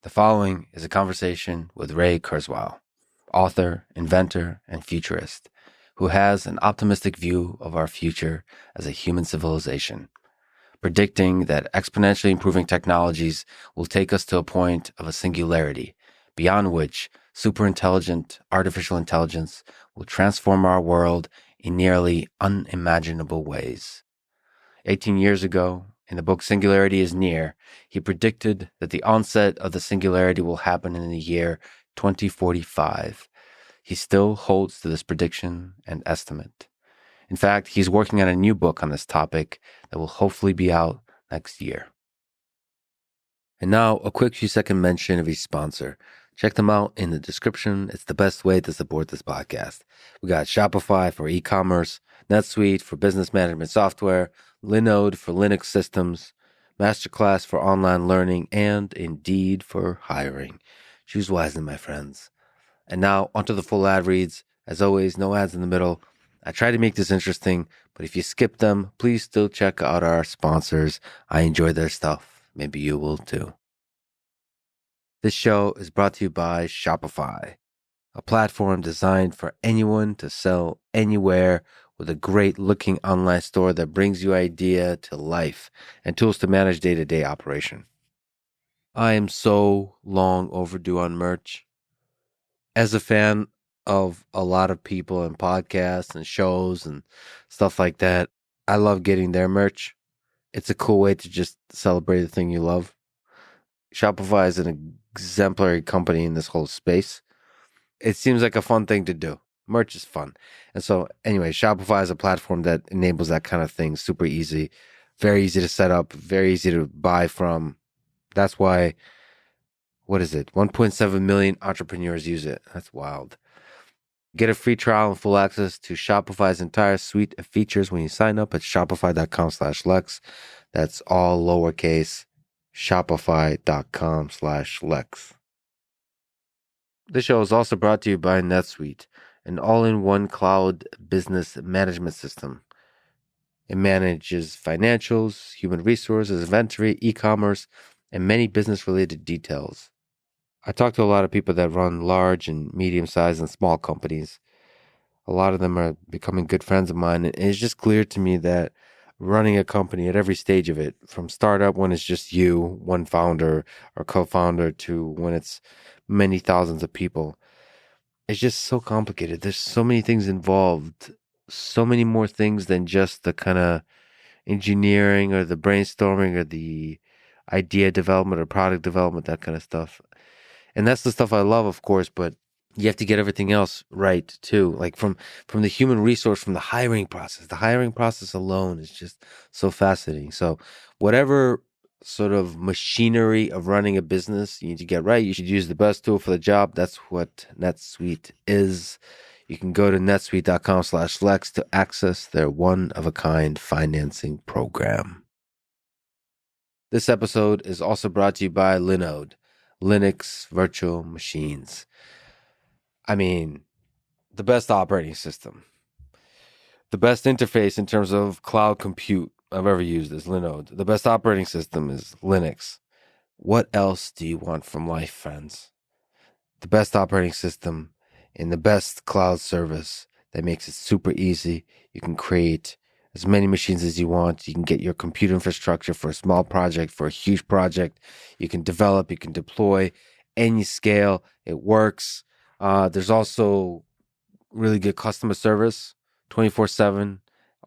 The following is a conversation with Ray Kurzweil, author, inventor, and futurist, who has an optimistic view of our future as a human civilization, predicting that exponentially improving technologies will take us to a point of a singularity, beyond which superintelligent artificial intelligence will transform our world in nearly unimaginable ways. 18 years ago, in the book Singularity is Near, he predicted that the onset of the singularity will happen in the year 2045. He still holds to this prediction and estimate. In fact, he's working on a new book on this topic that will hopefully be out next year. And now, a quick few-second mention of each sponsor. Check them out in the description. It's the best way to support this podcast. We got Shopify for e-commerce, NetSuite for business management software, Linode for Linux systems, Masterclass for online learning, and Indeed for hiring. Choose wisely, my friends. And now, onto the full ad reads. As always, no ads in the middle. I try to make this interesting, but if you skip them, please still check out our sponsors. I enjoy their stuff. Maybe you will too. This show is brought to you by Shopify, a platform designed for anyone to sell anywhere with a great-looking online store that brings your idea to life and tools to manage day-to-day operation. I am so long overdue on merch. As a fan of a lot of people and podcasts and shows and stuff like that, I love getting their merch. It's a cool way to just celebrate the thing you love. Shopify is an exemplary company in this whole space. It seems like a fun thing to do. Merch is fun. And so anyway, Shopify is a platform that enables that kind of thing. Super easy, very easy to set up, very easy to buy from. That's why, 1.7 million entrepreneurs use it. That's wild. Get a free trial and full access to Shopify's entire suite of features when you sign up at shopify.com/Lex. That's all lowercase, shopify.com/Lex. This show is also brought to you by NetSuite, an all-in-one cloud business management system. It manages financials, human resources, inventory, e-commerce, and many business-related details. I talk to a lot of people that run large and medium-sized and small companies. A lot of them are becoming good friends of mine, and it's just clear to me that running a company at every stage of it, from startup when it's just you, one founder or co-founder, to when it's many thousands of people, it's just so complicated. There's so many things involved, so many more things than just the kind of engineering or the brainstorming or the idea development or product development, that kind of stuff. And that's the stuff I love, of course, but you have to get everything else right too. Like from the human resource, from the hiring process. The hiring process alone is just so fascinating. So whatever sort of machinery of running a business you need to get right, you should use the best tool for the job. That's what NetSuite is. You can go to netsuite.com/Lex to access their one-of-a-kind financing program. This episode is also brought to you by Linode, Linux virtual machines. I mean, the best operating system, the best interface in terms of cloud compute I've ever used is Linode. The best operating system is Linux. What else do you want from life, friends? The best operating system and the best cloud service that makes it super easy. You can create as many machines as you want. You can get your compute infrastructure for a small project, for a huge project. You can develop, you can deploy, any scale. It works. There's also really good customer service, 24/7,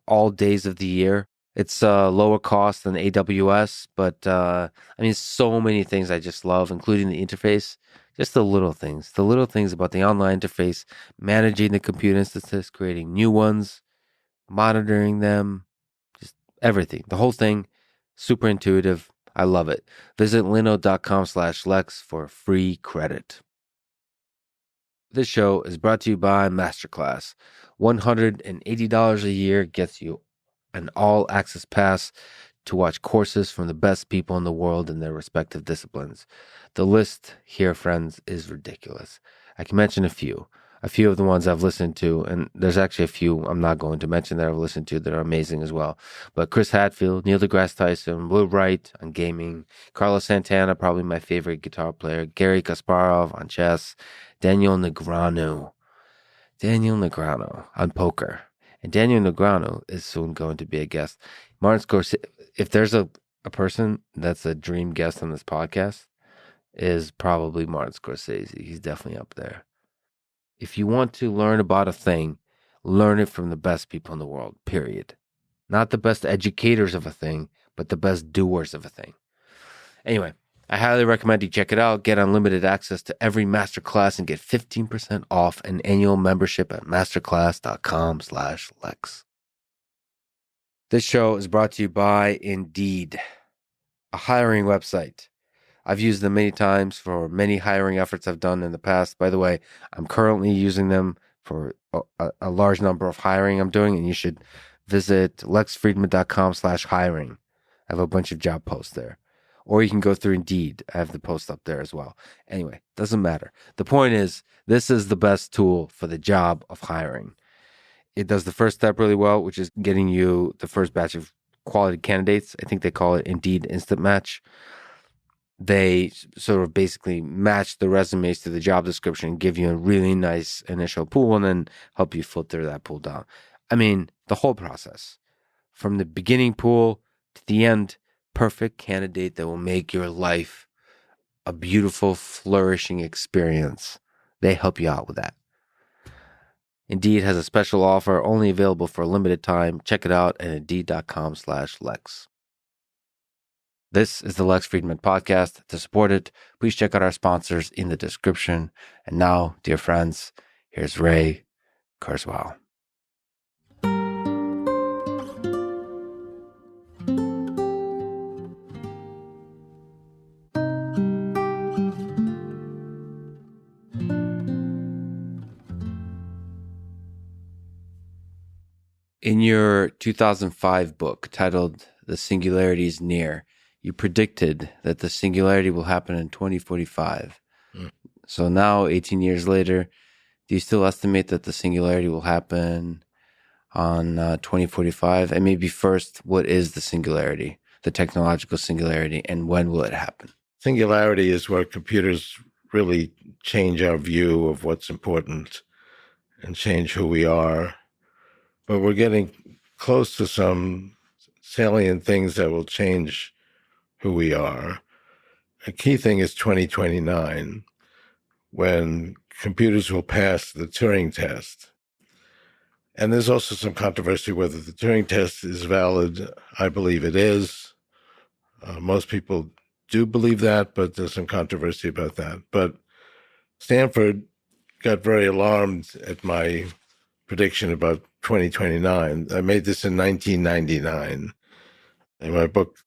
all days of the year. It's lower cost than AWS, but I mean, so many things I just love, including the interface. Just the little things about the online interface, managing the compute instances, creating new ones, monitoring them, just everything. The whole thing, super intuitive. I love it. Visit linode.com/Lex for free credit. This show is brought to you by Masterclass. $180 a year gets you an all-access pass to watch courses from the best people in the world in their respective disciplines. The list here, friends, is ridiculous. I can mention a few. a few of the ones I've listened to, and there's actually a few I'm not going to mention that I've listened to that are amazing as well. But Chris Hadfield, Neil deGrasse Tyson, Will Wright on gaming, Carlos Santana, probably my favorite guitar player, Gary Kasparov on chess, Daniel Negreanu on poker. And Daniel Negreanu is soon going to be a guest. Martin Scorsese, if there's a person that's a dream guest on this podcast, is probably Martin Scorsese. He's definitely up there. If you want to learn about a thing, learn it from the best people in the world, period. Not the best educators of a thing, but the best doers of a thing. Anyway, I highly recommend you check it out. Get unlimited access to every masterclass and get 15% off an annual membership at masterclass.com/Lex. This show is brought to you by Indeed, a hiring website. I've used them many times for many hiring efforts I've done in the past. By the way, I'm currently using them for a large number of hiring I'm doing, and you should visit lexfriedman.com/hiring. I have a bunch of job posts there. Or you can go through Indeed. I have the post up there as well. Anyway, doesn't matter. The point is, this is the best tool for the job of hiring. It does the first step really well, which is getting you the first batch of quality candidates. I think they call it Indeed Instant Match. They sort of basically match the resumes to the job description, give you a really nice initial pool, and then help you filter that pool down. I mean, the whole process, from the beginning pool to the end, perfect candidate that will make your life a beautiful, flourishing experience. They help you out with that. Indeed has a special offer only available for a limited time. Check it out at indeed.com/Lex. This is the Lex Friedman Podcast. To support it, please check out our sponsors in the description. And now, dear friends, here's Ray Kurzweil. In your 2005 book titled The Singularity is Near, you predicted that the singularity will happen in 2045. So now, 18 years later, do you still estimate that the singularity will happen on 2045? And maybe first, what is the singularity, the technological singularity, and when will it happen? Singularity is where computers really change our view of what's important and change who we are. But we're getting close to some salient things that will change who we are. A key thing is 2029, when computers will pass the Turing test. And there's also some controversy whether the Turing test is valid. I believe it is. Most people do believe that, but there's some controversy about that. But Stanford got very alarmed at my prediction about 2029. I made this in 1999 in my book,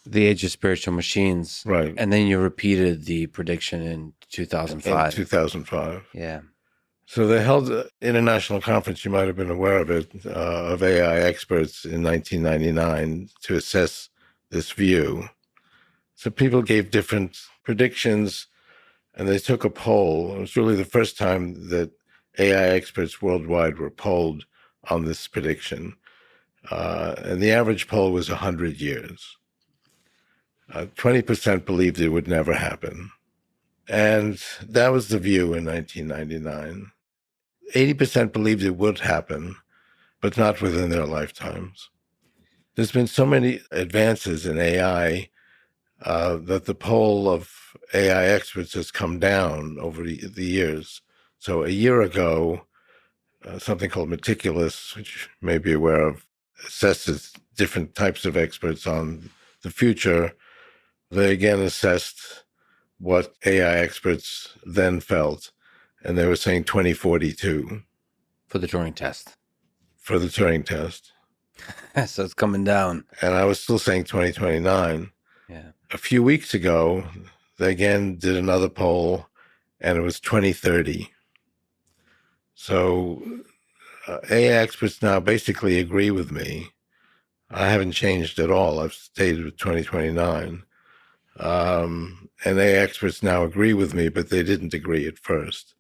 The Age of Spiritual Machines. Right. And then you repeated the prediction in 2005. In 2005. Yeah. So they held an international conference, you might have been aware of it, of AI experts in 1999 to assess this view. So people gave different predictions, and they took a poll. It was really the first time that AI experts worldwide were polled on this prediction. And the average poll was 100 years. 20% believed it would never happen. And that was the view in 1999. 80% believed it would happen, but not within their lifetimes. There's been so many advances in AI that the poll of AI experts has come down over the years. So a year ago, something called Meticulous, which you may be aware of, assesses different types of experts on the future. They again assessed what AI experts then felt, and they were saying 2042. For the Turing test. For the Turing test. So it's coming down. And I was still saying 2029. Yeah. A few weeks ago, they again did another poll, and it was 2030. So AI experts now basically agree with me. I haven't changed at all. I've stayed with 2029. And AI experts now agree with me, but they didn't agree at first.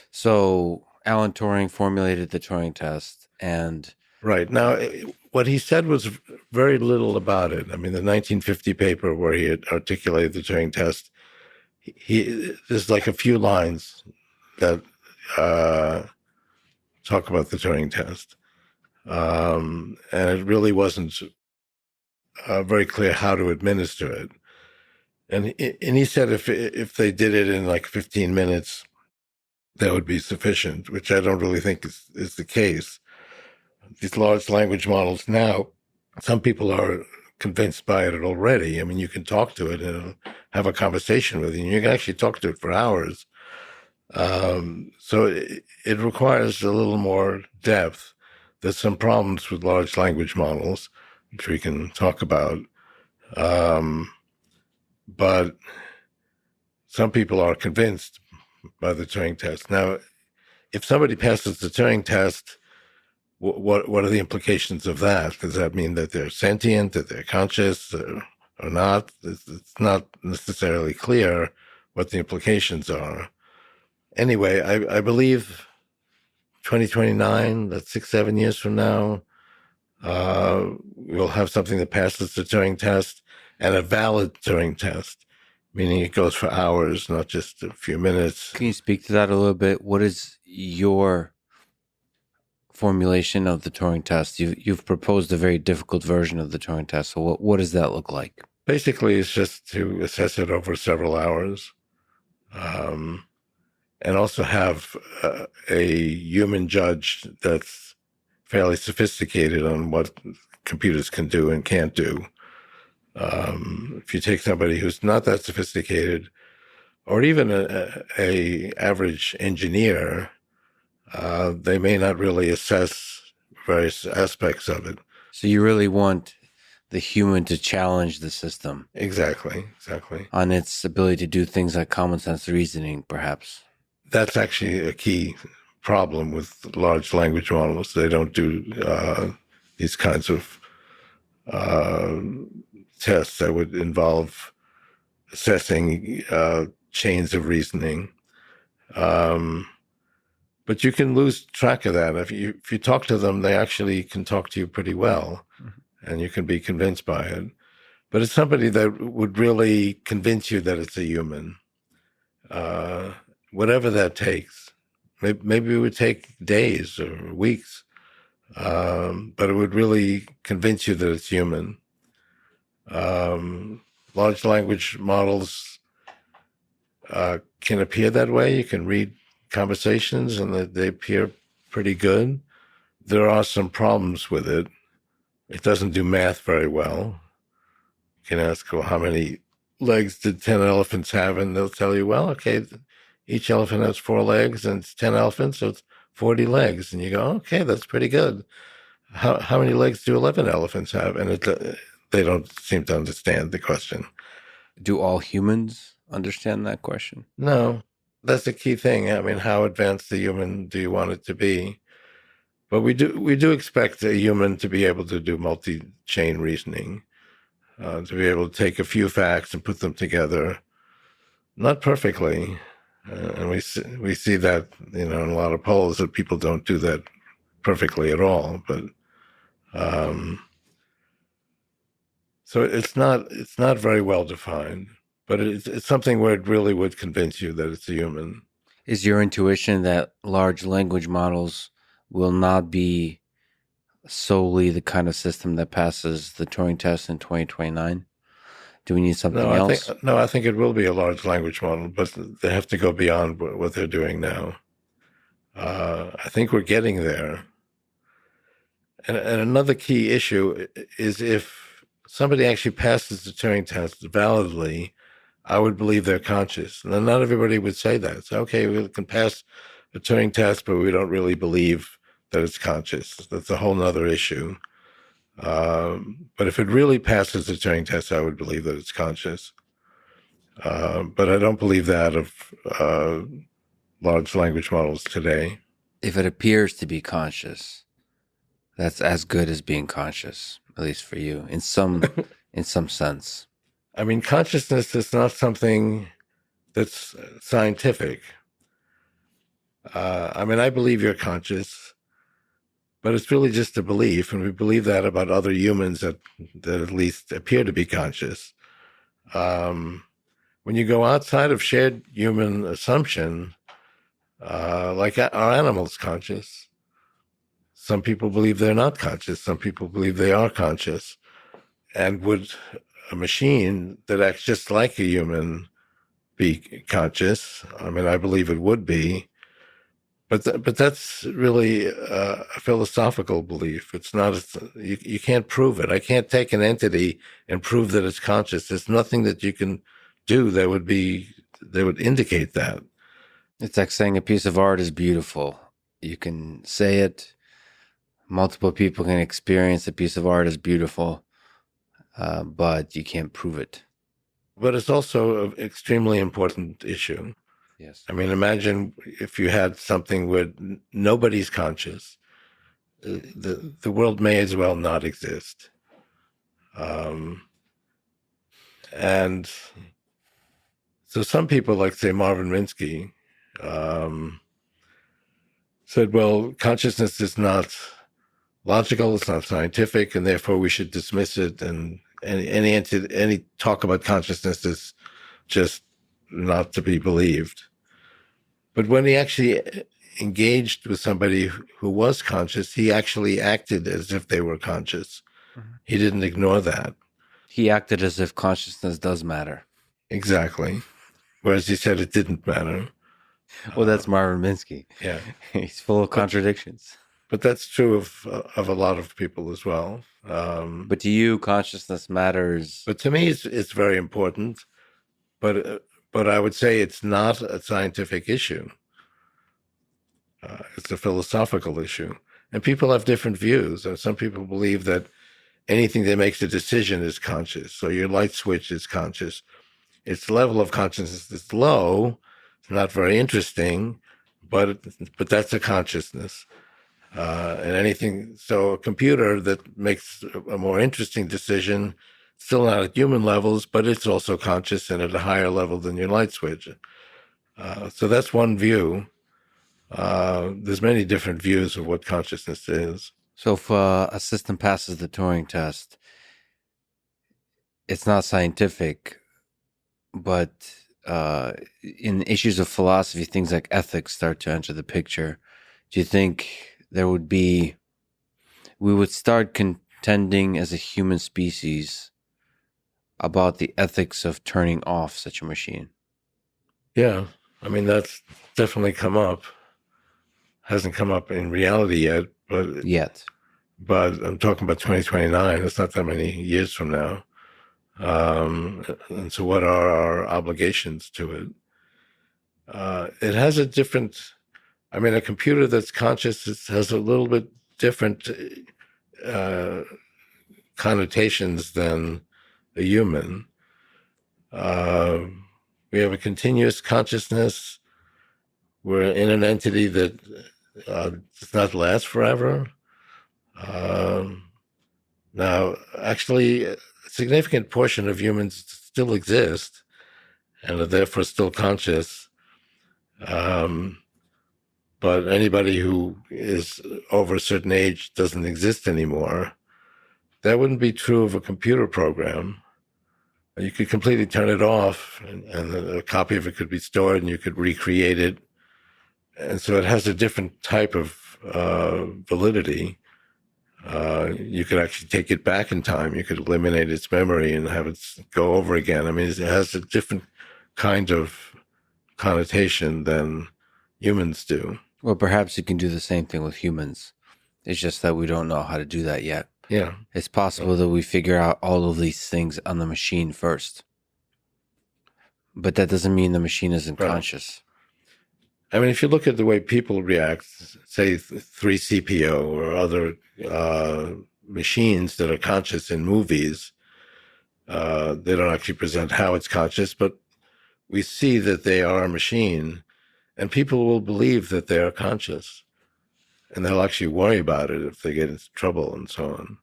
So Alan Turing formulated the Turing test, and Right. Now, what he said was very little about it. I mean, the 1950 paper where he had articulated the Turing test, there's like a few lines that talk about the Turing test. And it really wasn't very clear how to administer it. And he said if they did it in like 15 minutes, that would be sufficient, which I don't really think is the case. These large language models now, some people are convinced by it already. I mean, you can talk to it and have a conversation with it, and you can actually talk to it for hours. So it requires a little more depth. There's some problems with large language models, which we can talk about. But some people are convinced by the Turing test. Now, if somebody passes the Turing test, what are the implications of that? Does that mean that they're sentient, that they're conscious, or not? It's not necessarily clear what the implications are. Anyway, I believe 2029, that's 6-7 years from now, we'll have something that passes the Turing test, and a valid Turing test, meaning it goes for hours, not just a few minutes. can you speak to that a little bit? What is your formulation of the Turing test? You've proposed a very difficult version of the Turing test. So what does that look like? Basically, it's just to assess it over several hours, and also have a human judge that's fairly sophisticated on what computers can do and can't do. If you take somebody who's not that sophisticated, or even a average engineer, they may not really assess various aspects of it. So you really want the human to challenge the system. Exactly. On its ability to do things like common sense reasoning, perhaps. That's actually a key problem with large language models. They don't do these kinds of tests that would involve assessing chains of reasoning. But you can lose track of that. If you talk to them, they actually can talk to you pretty well, and you can be convinced by it. But it's somebody that would really convince you that it's a human, whatever that takes. Maybe it would take days or weeks, but it would really convince you that it's human. Large language models can appear that way. You can read conversations and they appear pretty good. There are some problems with it. It doesn't do math very well. You can ask, well, how many legs did 10 elephants have? And they'll tell you, well, okay, each elephant has 4 legs and it's 10 elephants, so it's 40 legs. And you go, okay, that's pretty good. How many legs do 11 elephants have? And they don't seem to understand the question. Do all humans understand that question? No, that's the key thing. I mean, how advanced a human do you want it to be? But we do expect a human to be able to do multi-chain reasoning, to be able to take a few facts and put them together, not perfectly. And we see that, in a lot of polls that people don't do that perfectly at all. But so it's not very well defined, but it's something where it really would convince you that it's a human. Is your intuition that large language models will not be solely the kind of system that passes the Turing test in 2029? Do we need something else? I think it will be a large language model, but they have to go beyond what they're doing now. I think we're getting there. And another key issue is if somebody actually passes the Turing test validly, I would believe they're conscious. Now, not everybody would say that. It's okay, we can pass a Turing test, but we don't really believe that it's conscious. That's a whole other issue. But if it really passes the Turing test, I would believe that it's conscious. But I don't believe that of large language models today. If it appears to be conscious, that's as good as being conscious, at least for you, in some sense. I mean, consciousness is not something that's scientific. I mean, I believe you're conscious, but it's really just a belief, and we believe that about other humans that at least appear to be conscious. Um, when you go outside of shared human assumption, like are animals conscious? Some people believe they're not conscious. Some people believe they are conscious. And would a machine that acts just like a human be conscious? I mean, I believe it would be, but that's really a philosophical belief. It's not. You can't prove it. I can't take an entity and prove that it's conscious. There's nothing that you can do that would indicate that. It's like saying a piece of art is beautiful. You can say it, multiple people can experience a piece of art as beautiful, but you can't prove it. But it's also an extremely important issue. Yes. I mean, imagine if you had something where nobody's conscious. The world may as well not exist. Um, and so some people, like say Marvin Minsky, um, said, "Well, consciousness is not logical; it's not scientific, and therefore we should dismiss it. And any talk about consciousness is just not to be believed." But when he actually engaged with somebody who was conscious, he actually acted as if they were conscious. Mhm. He didn't ignore that. He acted as if consciousness does matter. Exactly. Whereas he said it didn't matter. Well, Uh, that's Marvin Minsky. yeah. He's full of But contradictions. but that's true of a lot of people as well. But to you, consciousness matters. But to me, it's very important. But but I would say it's not a scientific issue. It's a philosophical issue, and people have different views. Some people believe that anything that makes a decision is conscious. So your light switch is conscious. Its level of consciousness is low. It's not very interesting, but that's a consciousness. And anything, so a computer that makes a more interesting decision, still not at human levels, but it's also conscious and at a higher level than your light switch. So that's one view. There's many different views of what consciousness is. So if a system passes the Turing test, it's not scientific, but in issues of philosophy, things like ethics start to enter the picture. Do you think we would start contending as a human species about the ethics of turning off such a machine? Yeah, I mean that's definitely come up. Hasn't come up in reality yet, Yet. but I'm talking about 2029. It's not that many years from now. And so, what are our obligations to it? It has a different. I mean, a computer that's conscious has a little bit different uh, connotations than a human. Uh, we have a continuous consciousness. We're in an entity that does not last forever. Um, Now, actually, a significant portion of humans still exist and are therefore still conscious. Um, but anybody who is over a certain age doesn't exist anymore. That wouldn't be true of a computer program. You could completely turn it off, and a copy of it could be stored, and you could recreate it. And so it has a different type of validity. You could actually take it back in time. You could eliminate its memory and have it go over again. I mean, it has a different kind of connotation than humans do. Well, perhaps you can do the same thing with humans. It's just that we don't know how to do that yet. Yeah. It's possible that we figure out all of these things on the machine first. But that doesn't mean the machine isn't Right. conscious. I mean, if you look at the way people react, say 3CPO or other machines that are conscious in movies, they don't actually present how it's conscious, but we see that they are a machine, and people will believe that they are conscious, and they'll actually worry about it if they get into trouble and so on.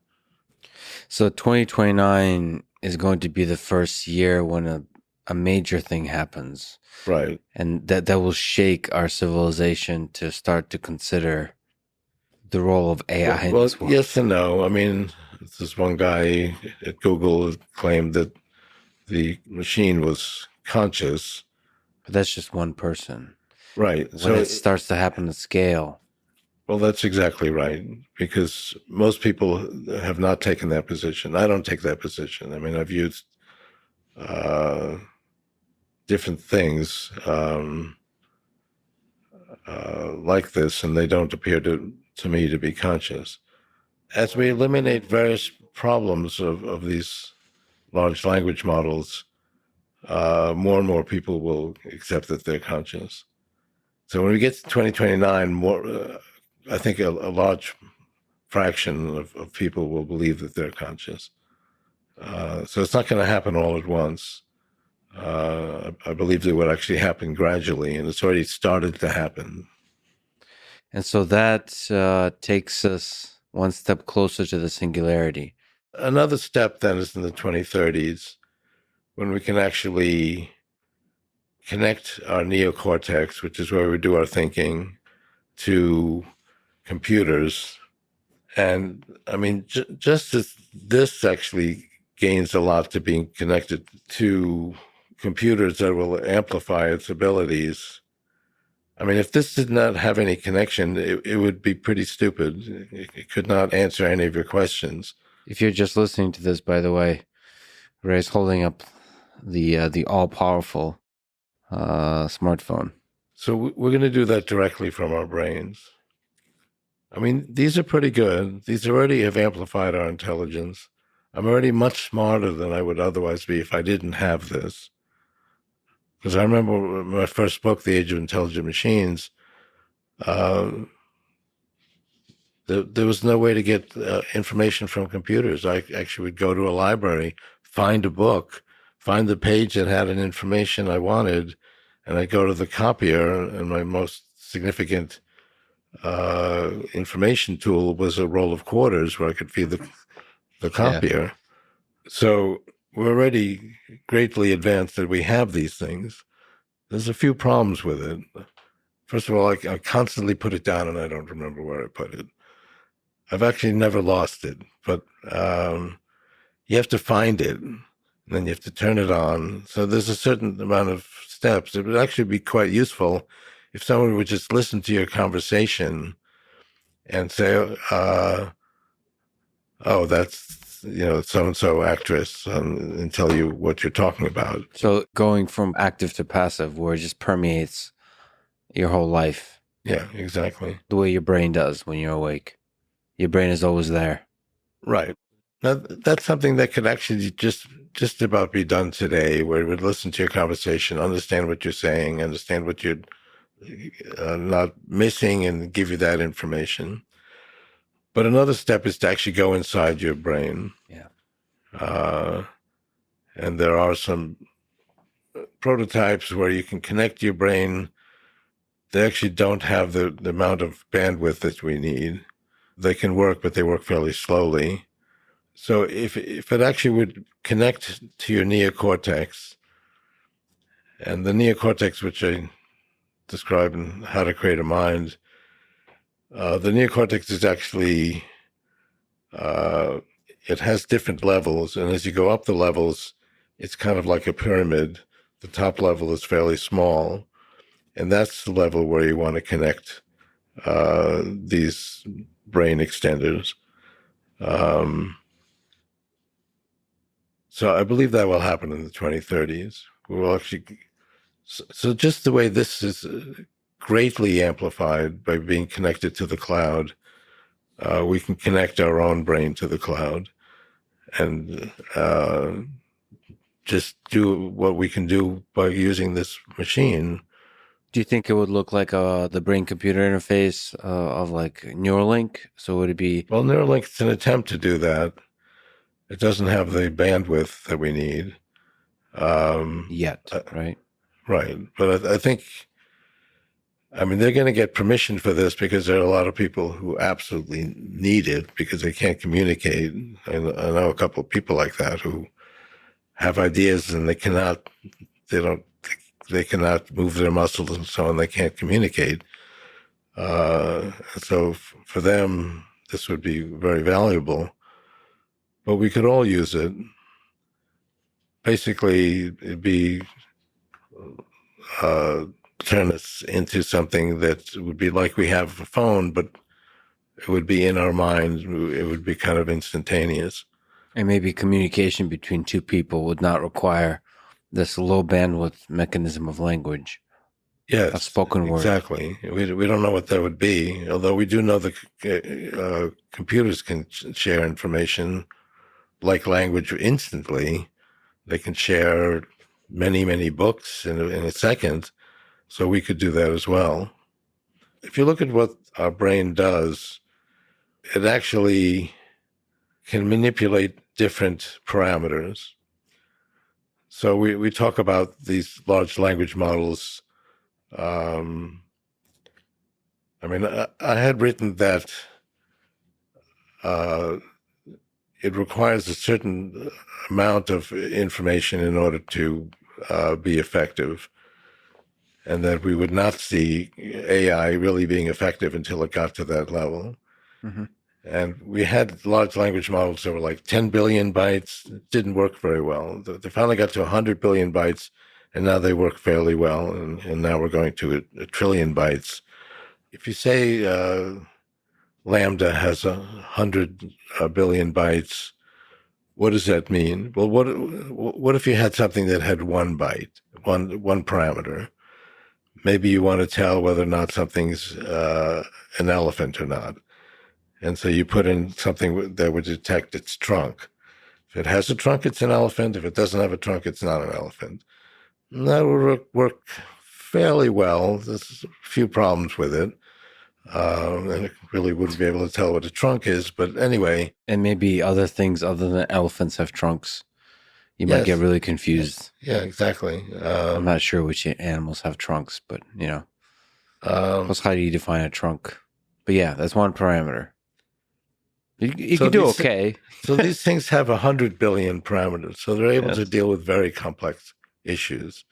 So 2029 is going to be the first year when a major thing happens, Right. and that will shake our civilization to start to consider the role of AI in Well, this world. yes and no. I mean, this one guy at Google claimed that the machine was conscious. But that's just one person. Right. When So, it starts to happen at scale, well, that's exactly right, because most people have not taken that position. I don't take that position. I mean, I've used uh, different things like this, and they don't appear to me to be conscious. As we eliminate various problems of these large language models, more and more people will accept that they're conscious. So when we get to 2029, I think a large fraction of people will believe that they're conscious. So it's not going to happen all at once. I believe it would actually happen gradually, and it's already started to happen. and so that takes us one step closer to the singularity. Another step then is in the 2030s, when we can actually connect our neocortex, which is where we do our thinking, to computers. And I mean, just as this actually gains a lot to being connected to computers that will amplify its abilities. I mean, if this did not have any connection, it would be pretty stupid. It could not answer any of your questions. If you're just listening to this, by the way, Ray's holding up the all powerful smartphone. So we're going to do that directly from our brains. I mean, these are pretty good. These already have amplified our intelligence. I'm already much smarter than I would otherwise be if I didn't have this. Because I remember my first book, The Age of Intelligent Machines, uh, there was no way to get information from computers. I actually would go to a library, find a book, find the page that had an information I wanted, and I'd go to the copier, and my most significant information tool was a roll of quarters where I could feed the Yeah. copier. So we're already greatly advanced that we have these things. There's a few problems with it. First of all, I constantly put it down and I don't remember where I put it. I've actually never lost it, but you have to find it and then you have to turn it on. So there's a certain amount of steps. It would actually be quite useful if someone would just listen to your conversation and say, oh, that's so and so actress, and tell you what you're talking about. So going from active to passive, where it just permeates your whole life, Yeah, exactly. the way your brain does when you're awake. Your brain is always there. Right. Now, that's something that could actually just about be done today, where it would listen to your conversation, understand what you're saying, understand what you're not missing, and give you that information. But another step is to actually go inside your brain. Yeah. Uh, and there are some prototypes where you can connect your brain. They actually don't have the amount of bandwidth that we need. They can work, but they work fairly slowly. So if it actually would connect to your neocortex, and the neocortex, which I describe in How to Create a Mind, the neocortex is actually uh, it has different levels, and as you go up the levels, it's kind of like a pyramid. The top level is fairly small, and that's the level where you want to connect these brain extenders. Um, so I believe that will happen in the 2030s. We will actually. So just the way this is greatly amplified by being connected to the cloud, we can connect our own brain to the cloud and just do what we can do by using this machine. Do you think it would look like the brain computer interface of like Neuralink? So would it be Well, Neuralink's an attempt to do that. It doesn't have the bandwidth that we need. yet, Uh, right? right. But I think, I mean, they're going to get permission for this because there are a lot of people who absolutely need it because they can't communicate. I know a couple of people like that who have ideas and they cannot they cannot move their muscles and so on. They can't communicate. So for them, this would be very valuable. But we could all use it. Basically, it'd be uh, turn us into something that would be like we have a phone, but it would be in our minds. It would be kind of instantaneous. And maybe communication between two people would not require this low bandwidth mechanism of language, a Yes, spoken word. exactly. We don't know what that would be, although we do know that computers can share information like language instantly. They can share many, many books in a second, so we could do that as well. If you look at what our brain does, it actually can manipulate different parameters. So we talk about these large language models. I mean, I had written that it requires a certain amount of information in order to be effective, and that we would not see AI really being effective until it got to that level. Mm-hmm. And we had large language models that were like 10 billion bytes. It didn't work very well. They finally got to 100 billion bytes, and now they work fairly well. And now we're going to a trillion bytes. If you say Lambda has 100 billion bytes, what does that mean? Well, what if you had something that had one byte, one parameter? Maybe you want to tell whether or not something's an elephant or not. And so you put in something that would detect its trunk. If it has a trunk, it's an elephant. If it doesn't have a trunk, it's not an elephant. And that would work fairly well. There's a few problems with it. And it really wouldn't be able to tell what a trunk is. But anyway. And maybe other things other than elephants have trunks. You might get really confused. Yeah, exactly. I'm not sure which animals have trunks, but, plus how do you define a trunk? But yeah, that's one parameter. You can do okay. So these things have 100 billion parameters. So they're able to deal with very complex issues.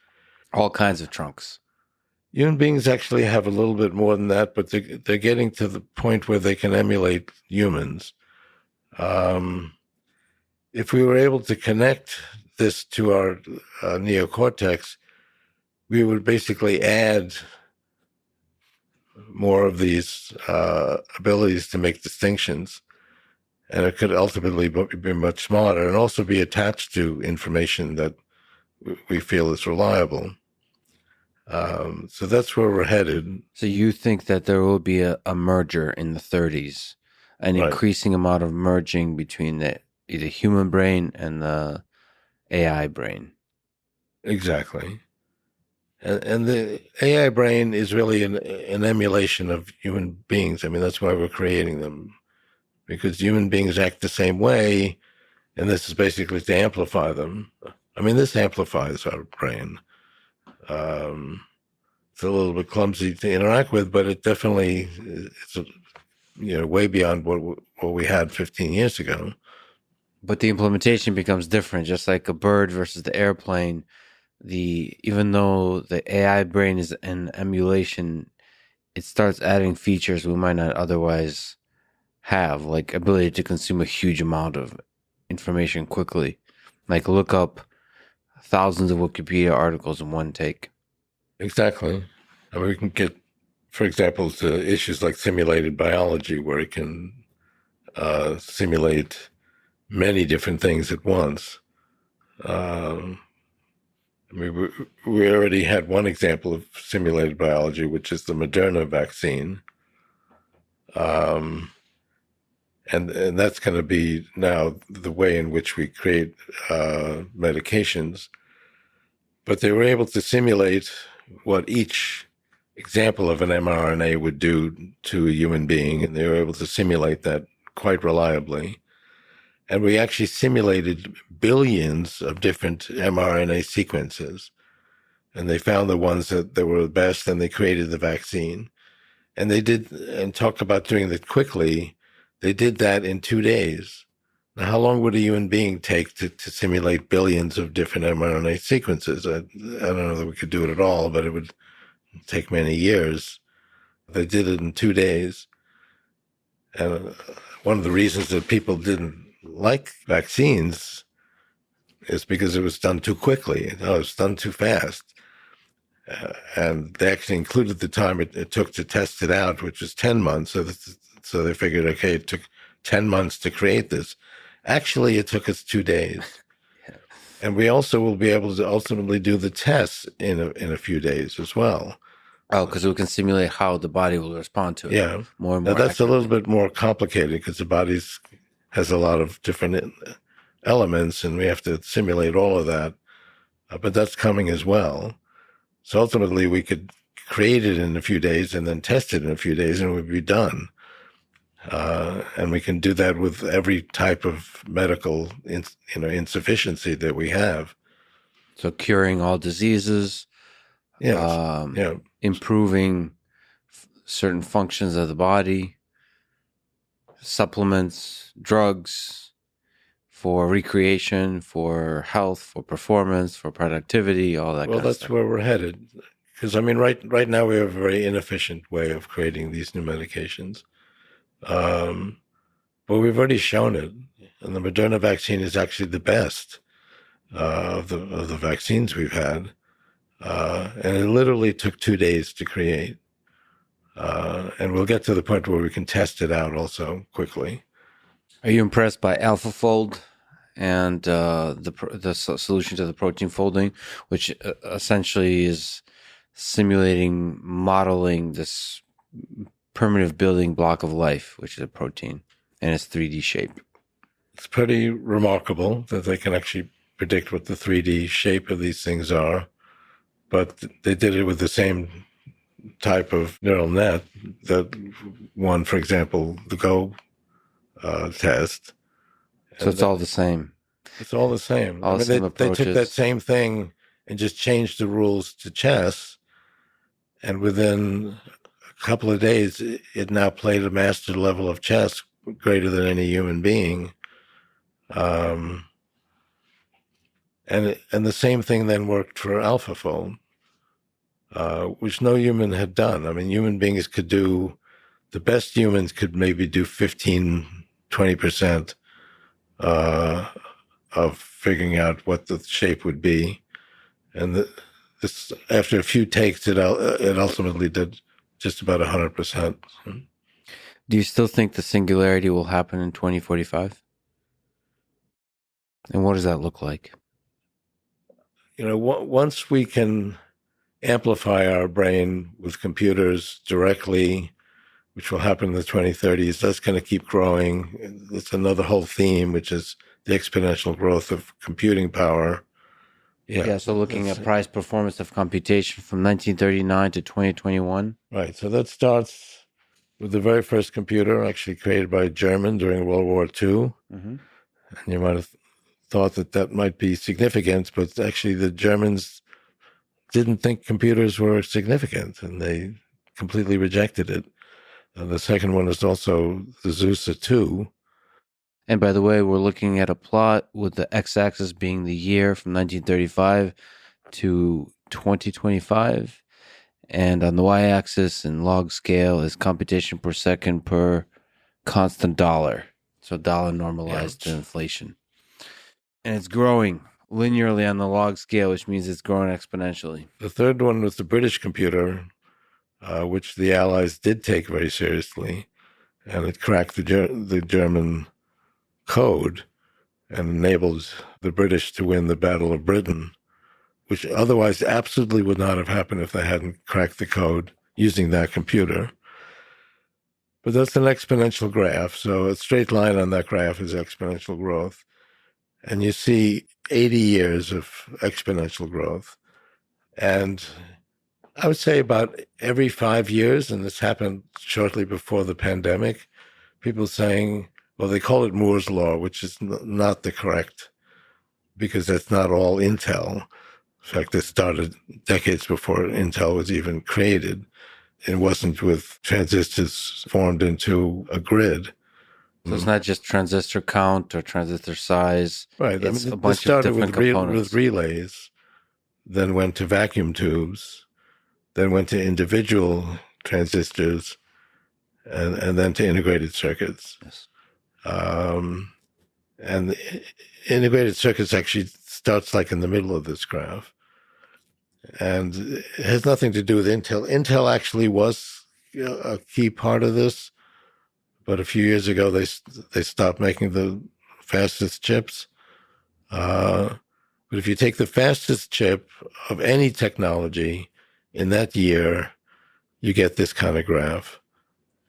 All kinds of trunks. Human beings actually have a little bit more than that, but they're getting to the point where they can emulate humans. If we were able to connect this to our neocortex, we would basically add more of these abilities to make distinctions. And it could ultimately be much smarter and also be attached to information that we feel is reliable. So that's where we're headed. So you think that there will be a merger in the 30s, an increasing amount of merging between the human brain and the AI brain? Exactly. And the AI brain is really an emulation of human beings. I mean, that's why we're creating them, because human beings act the same way, and this is basically to amplify them. I mean, this amplifies our brain. It's a little bit clumsy to interact with, but it definitely is, way beyond what we had 15 years ago. But the implementation becomes different, just like a bird versus the airplane. Even though the AI brain is an emulation, it starts adding features we might not otherwise have, like ability to consume a huge amount of information quickly, like look up thousands of Wikipedia articles in one take. Exactly. I mean, we can get, for example, to issues like simulated biology, where it can simulate many different things at once. I mean, we already had one example of simulated biology, which is the Moderna vaccine. And that's going to be now the way in which we create medications. But they were able to simulate what each example of an mRNA would do to a human being, and they were able to simulate that quite reliably. And we actually simulated billions of different mRNA sequences, and they found the ones that were the best, and they created the vaccine. And they did, and talk about doing that quickly, they did that in 2 days. Now, how long would a human being take to simulate billions of different mRNA sequences? I don't know that we could do it at all, but it would take many years. They did it in 2 days. And one of the reasons that people didn't like vaccines is because it was done too quickly. It was done too fast. And they actually included the time it took to test it out, which was 10 months. So they figured, okay, it took 10 months to create this. Actually, it took us 2 days. And we also will be able to ultimately do the tests in a few days as well. Oh, because we can simulate how the body will respond to it. Yeah. More and Now, more. that's a little bit more complicated because the body has a lot of different elements, and we have to simulate all of that. But that's coming as well. So ultimately, we could create it in a few days and then test it in a few days, and it would be done. And we can do that with every type of medical insufficiency that we have. So curing all diseases, Yeah. improving certain functions of the body, supplements, drugs for recreation, for health, for performance, for productivity, all that. Well, that's where we're headed. Because I mean, right now we have a very inefficient way of creating these new medications. But we've already shown it, and the Moderna vaccine is actually the best of the vaccines we've had, and it literally took 2 days to create. And we'll get to the point where we can test it out also quickly. Are you impressed by AlphaFold and the solution to the protein folding, which essentially is modeling this primitive building block of life, which is a protein, and its 3D shape? It's pretty remarkable that they can actually predict what the 3D shape of these things are, but they did it with the same type of neural net that won, for example, the Go test. So it's all the same. It's all the same. All they took that same thing and just changed the rules to chess, and within a couple of days, it now played a master level of chess greater than any human being. And the same thing then worked for AlphaFold, which no human had done. I mean, human beings could do, the best humans could maybe do 15, 20% of figuring out what the shape would be. And this, after a few takes, it ultimately did just about 100%. Do you still think the singularity will happen in 2045? And what does that look like? Once we can amplify our brain with computers directly, which will happen in the 2030s, that's going to keep growing. It's another whole theme, which is the exponential growth of computing power. Yeah, so looking at price performance of computation from 1939 to 2021. Right, so that starts with the very first computer actually created by a German during World War II. Mm-hmm. And you might have thought that might be significant, but actually the Germans didn't think computers were significant, and they completely rejected it. And the second one is also the Zeus 2. And by the way, we're looking at a plot with the x-axis being the year from 1935 to 2025. And on the y-axis in log scale is computation per second per constant dollar. So dollar normalized to inflation. And it's growing linearly on the log scale, which means it's growing exponentially. The third one was the British computer, which the Allies did take very seriously. And it cracked the German code and enabled the British to win the Battle of Britain, which otherwise absolutely would not have happened if they hadn't cracked the code using that computer. But that's an exponential graph. So a straight line on that graph is exponential growth. And you see 80 years of exponential growth. And I would say about every 5 years, and this happened shortly before the pandemic, people saying, well, they call it Moore's Law, which is not the correct, because that's not all Intel. In fact, it started decades before Intel was even created. It wasn't with transistors formed into a grid. So it's not just transistor count or transistor size. Right. I It's a mean, this bunch of started different with components. relays, then went to vacuum tubes, then went to individual transistors, and then to integrated circuits. Yes. And integrated circuits actually starts like in the middle of this graph, and it has nothing to do with Intel. Intel actually was a key part of this, but a few years ago they stopped making the fastest chips. But if you take the fastest chip of any technology in that year, you get this kind of graph,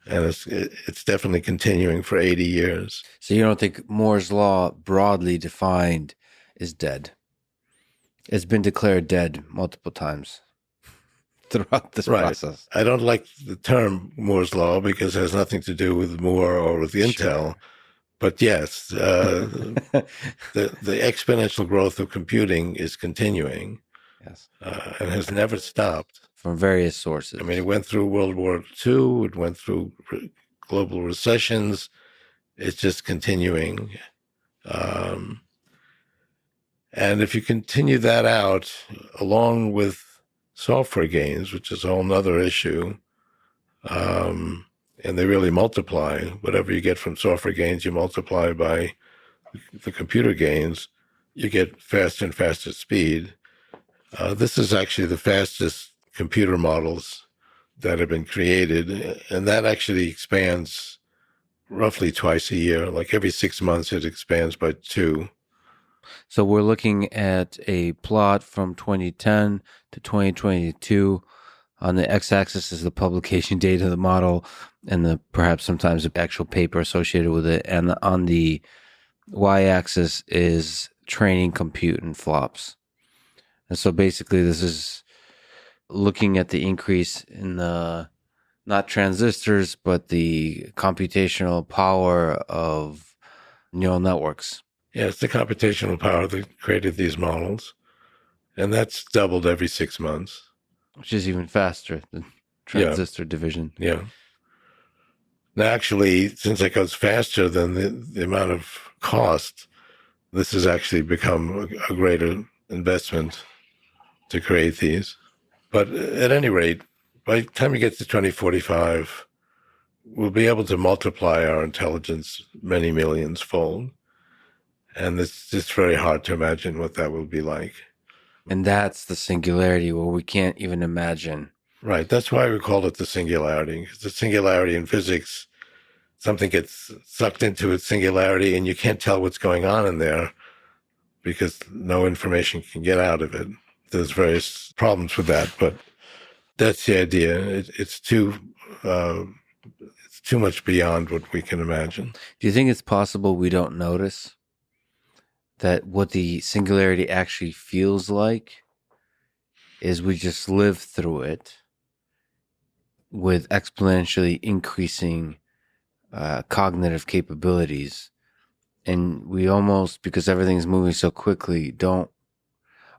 and it's definitely continuing for 80 years. So you don't think Moore's law, broadly defined, is dead? It's been declared dead multiple times throughout this Right. process. I don't like the term Moore's law because it has nothing to do with Moore or with Intel. Sure. But yes, the exponential growth of computing is continuing, Yes. and has never stopped. From various sources. I mean, it went through World War II, it went through global recessions. It's just continuing. And if you continue that out, along with software gains, which is a whole other issue, and they really multiply. Whatever you get from software gains, you multiply by the computer gains, you get faster and faster speed. This is actually the fastest computer models that have been created, and that actually expands roughly twice a year. Like every 6 months, it expands by 2. So we're looking at a plot from 2010 to 2022. On the x-axis is the publication date of the model, and the perhaps sometimes the actual paper associated with it. And on the y-axis is training compute and flops. And so basically, this is looking at the increase in the not transistors, but the computational power of neural networks. Yeah, it's the computational power that created these models, and that's doubled every 6 months. Which is even faster than transistor division. Yeah. Now, actually, since it goes faster than the amount of cost, this has actually become a greater investment to create these. But at any rate, by the time you get to 2045, we'll be able to multiply our intelligence many millions fold. And it's just very hard to imagine what that will be like. And that's the singularity where we can't even imagine. Right. That's why we call it the singularity. Because the singularity in physics, something gets sucked into its singularity and you can't tell what's going on in there because no information can get out of it. There's various problems with that, but that's the idea. It's too much beyond what we can imagine. Do you think it's possible we don't notice that what the singularity actually feels like is we just live through it with exponentially increasing cognitive capabilities, and we almost, because everything's moving so quickly,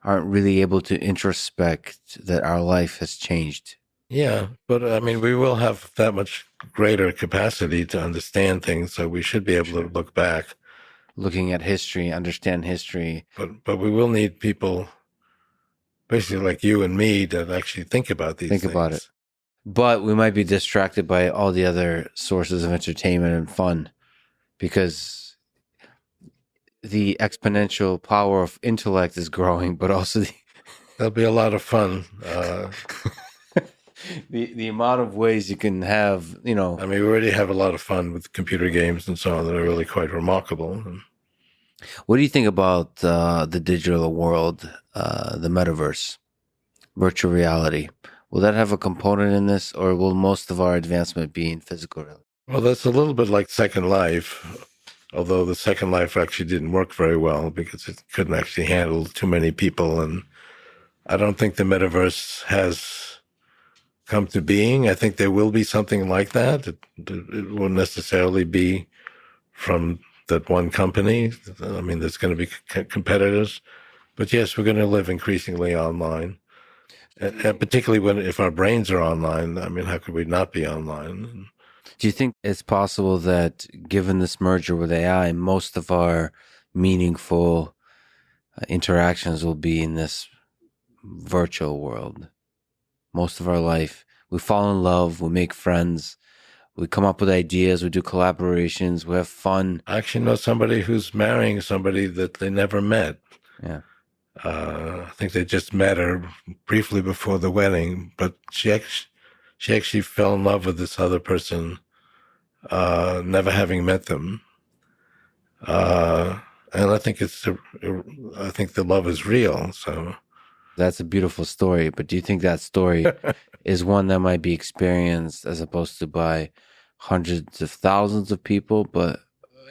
aren't really able to introspect that our life has changed. Yeah, but I mean, we will have that much greater capacity to understand things, so we should be able to look back. Looking at history, understand history. But we will need people, basically like you and me, to actually think about these things. Think about it. But we might be distracted by all the other sources of entertainment and fun, because the exponential power of intellect is growing, but also there'll be a lot of fun. The amount of ways you can have, I mean, we already have a lot of fun with computer games and so on that are really quite remarkable. What do you think about the digital world, the metaverse, virtual reality? Will that have a component in this, or will most of our advancement be in physical reality? Well, that's a little bit like Second Life, although the Second Life actually didn't work very well because it couldn't actually handle too many people. And I don't think the metaverse has come to being. I think there will be something like that. It won't necessarily be from that one company. I mean, there's going to be competitors. But yes, we're going to live increasingly online. And particularly if our brains are online, I mean, how could we not be online? Do you think it's possible that, given this merger with AI, most of our meaningful interactions will be in this virtual world? Most of our life, we fall in love, we make friends, we come up with ideas, we do collaborations, we have fun. I actually know somebody who's marrying somebody that they never met. Yeah, I think they just met her briefly before the wedding, but she actually fell in love with this other person, never having met them. And I think the love is real. So that's a beautiful story. But do you think that story is one that might be experienced as opposed to by hundreds of thousands of people, but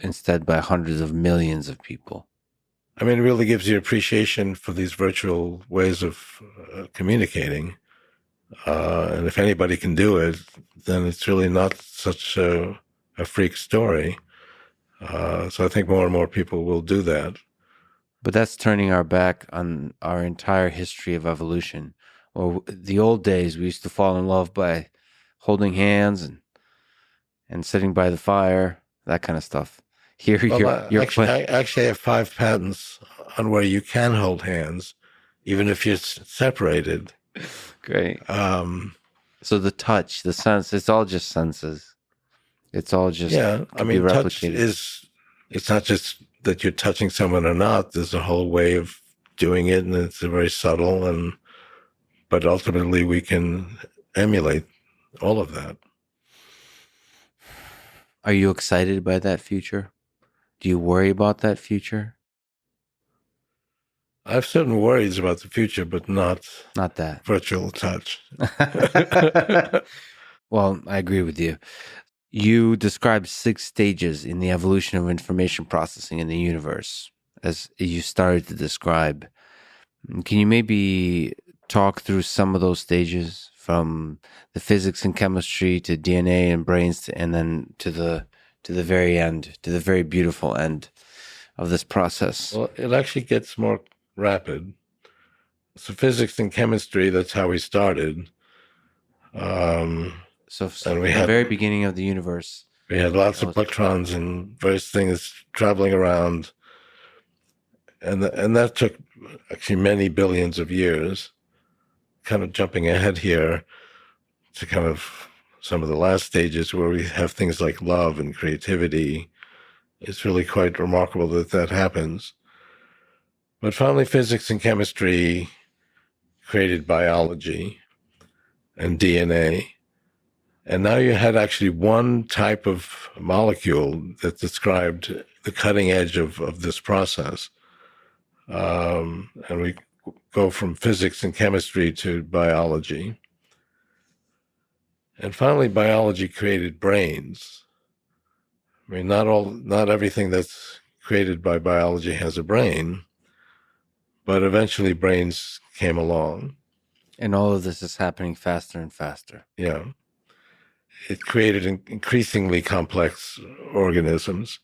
instead by hundreds of millions of people? I mean, it really gives you appreciation for these virtual ways of communicating. And if anybody can do it, then it's really not such a freak story. So I think more and more people will do that. But that's turning our back on our entire history of evolution. Or the old days, we used to fall in love by holding hands and sitting by the fire, that kind of stuff. Here, Well, you're I actually have 5 patents on where you can hold hands, even if you're separated. great. Um, So the touch, the sense, it's all just senses. It's all just yeah, I can be mean, replicated. it's not just that you're touching someone or not. There's a whole way of doing it, and it's very subtle, but ultimately we can emulate all of that. Are you excited by that future? Do you worry about that future? I have certain worries about the future, but not Not that. virtual touch. Well, I agree with you. You described 6 stages in the evolution of information processing in the universe, as you started to describe. Can you maybe talk through some of those stages, from the physics and chemistry to DNA and brains, and then to the very end, to the very beautiful end of this process? Well, it actually gets more rapid. So physics and chemistry, that's how we started. Um, So, and from the very beginning of the universe, we had lots of electrons and various things traveling around, and that took actually many billions of years. Kind of jumping ahead here to kind of some of the last stages where we have things like love and creativity. It's really quite remarkable that that happens. But finally, physics and chemistry created biology and DNA. And now you had actually one type of molecule that described the cutting edge of this process. And we go from physics and chemistry to biology. And finally, biology created brains. I mean, not everything that's created by biology has a brain, but eventually brains came along. and all of this is happening faster and faster. Yeah. It created increasingly complex organisms.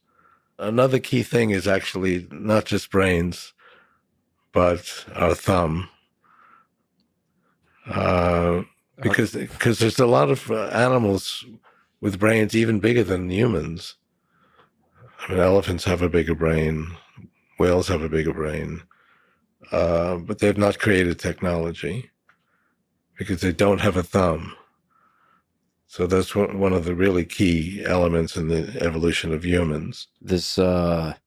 Another key thing is actually not just brains, but our thumb. Because there's a lot of animals with brains even bigger than humans. I mean, elephants have a bigger brain, whales have a bigger brain, but they've not created technology because they don't have a thumb. So that's one of the really key elements in the evolution of humans. This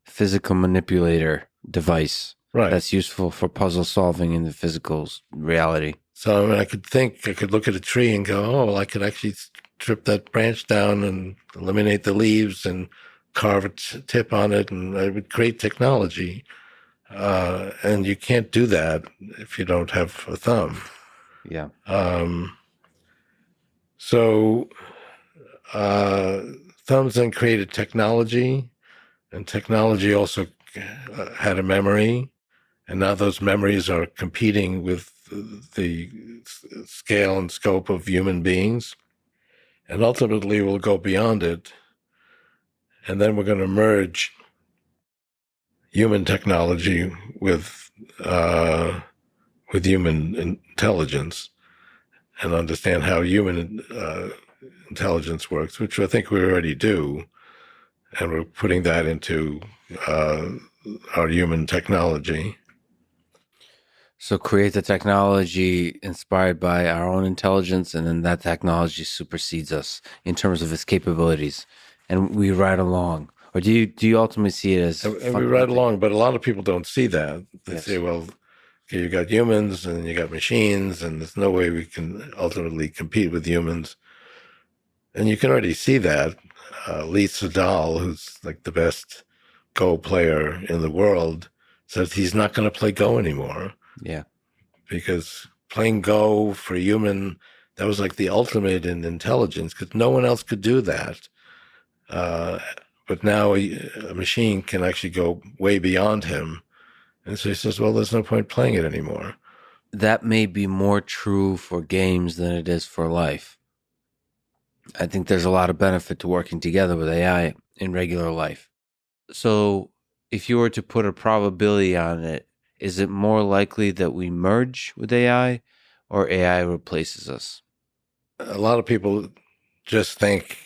physical manipulator device, Right. that's useful for puzzle solving in the physical reality. So I mean, I could look at a tree and go, oh, well, I could actually strip that branch down and eliminate the leaves and carve a tip on it, and I would create technology. And you can't do that if you don't have a thumb. Yeah. So thumbs then created technology, and technology also had a memory, and now those memories are competing with the scale and scope of human beings, and ultimately we'll go beyond it, and then we're going to merge human technology with human intelligence, and understand how human intelligence works, which I think we already do, and we're putting that into our human technology. So create the technology inspired by our own intelligence, and then that technology supersedes us in terms of its capabilities, and we ride along. Or do you ultimately see it as And we ride fundamentally? along, but a lot of people don't see that. They say, Yes. well, okay, you got humans and you got machines, and there's no way we can ultimately compete with humans. And you can already see that. Lee Sedol, who's like the best Go player in the world, says he's not going to play Go anymore Yeah. because playing Go for human, that was like the ultimate in intelligence because no one else could do that. Uh, but now a machine can actually go way beyond him. And so he says, well, there's no point playing it anymore. That may be more true for games than it is for life. I think there's a lot of benefit to working together with AI in regular life. So, if you were to put a probability on it, is it more likely that we merge with AI or AI replaces us? A lot of people just think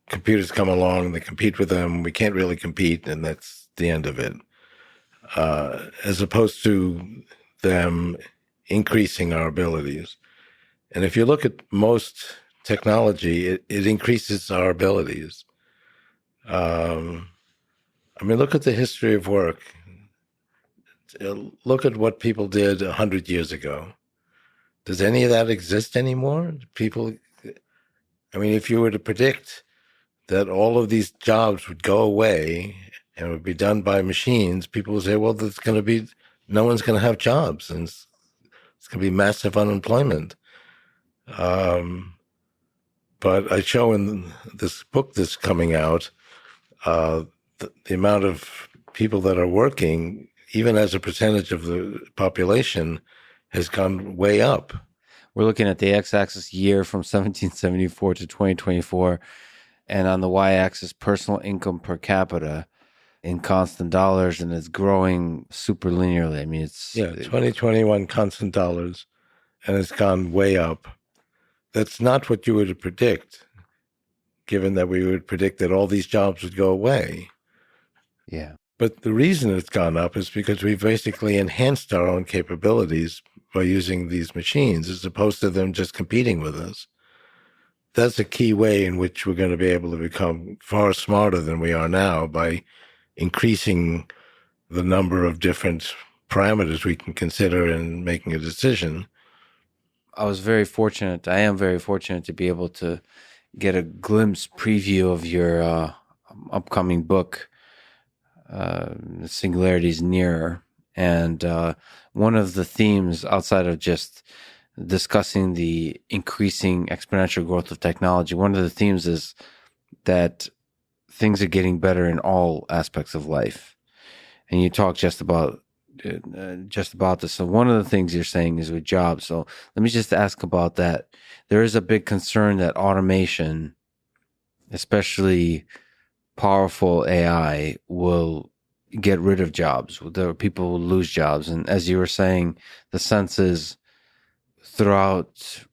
computers come along, they compete with them, we can't really compete, and that's the end of it. As opposed to them increasing our abilities. And if you look at most technology, it increases our abilities. Um, I mean, look at the history of work. Look at what people did 100 years ago. Does any of that exist anymore? People, I mean, if you were to predict that all of these jobs would go away and would be done by machines, people would say, well, there's going to be, no one's going to have jobs and it's going to be massive unemployment. Um, but I show in this book that's coming out the amount of people that are working, even as a percentage of the population, has gone way up. We're looking at the x-axis year from 1774 to 2024, and on the y-axis personal income per capita in constant dollars, and it's growing super linearly. I mean, it's 2021 constant dollars, and it's gone way up. That's not what you would predict, given that we would predict that all these jobs would go away. yeah. But the reason it's gone up is because we've basically enhanced our own capabilities by using these machines, as opposed to them just competing with us. That's a key way in which we're going to be able to become far smarter than we are now by increasing the number of different parameters we can consider in making a decision. I was very fortunate. I am very fortunate to be able to get a glimpse preview of your upcoming book, Singularity is Nearer. And one of the themes, outside of just discussing the increasing exponential growth of technology, one of the themes is that things are getting better in all aspects of life. And you talk just about this. So one of the things you're saying is with jobs. So let me just ask about that. There is a big concern that automation, especially powerful AI, will get rid of jobs. People will lose jobs. And as you were saying, the sense is throughout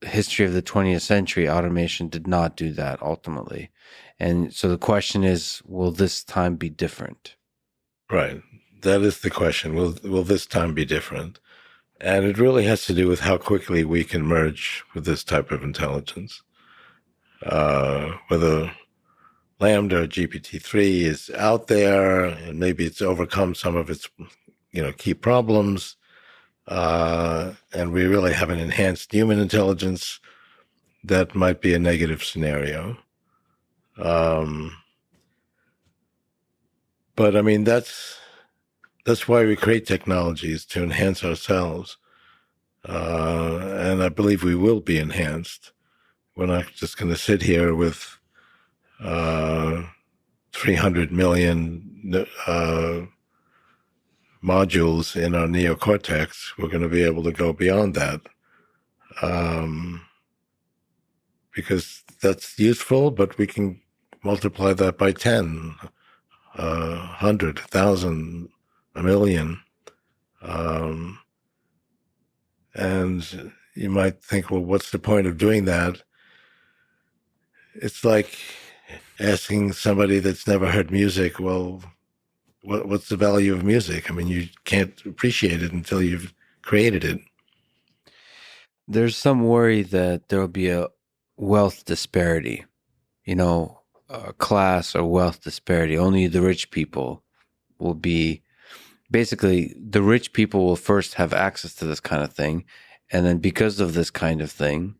history of the 20th century, automation did not do that ultimately. And so the question is, will this time be different? Right. That is the question. Will this time be different? And it really has to do with how quickly we can merge with this type of intelligence. Whether Lambda or GPT-3 is out there and maybe it's overcome some of its, key problems. And we really have an enhanced human intelligence, that might be a negative scenario. But I mean, that's why we create technologies, to enhance ourselves. And I believe we will be enhanced. We're not just going to sit here with 300 million modules in our neocortex. We're going to be able to go beyond that. Because that's useful, but we can multiply that by 10, 100, 1,000, a million. And you might think, well, what's the point of doing that? It's like asking somebody that's never heard music, well, what's the value of music? I mean, you can't appreciate it until you've created it. There's some worry that there will be a wealth disparity, class or wealth disparity. Only the rich people will be basically the rich people will first have access to this kind of thing. And then because of this kind of thing,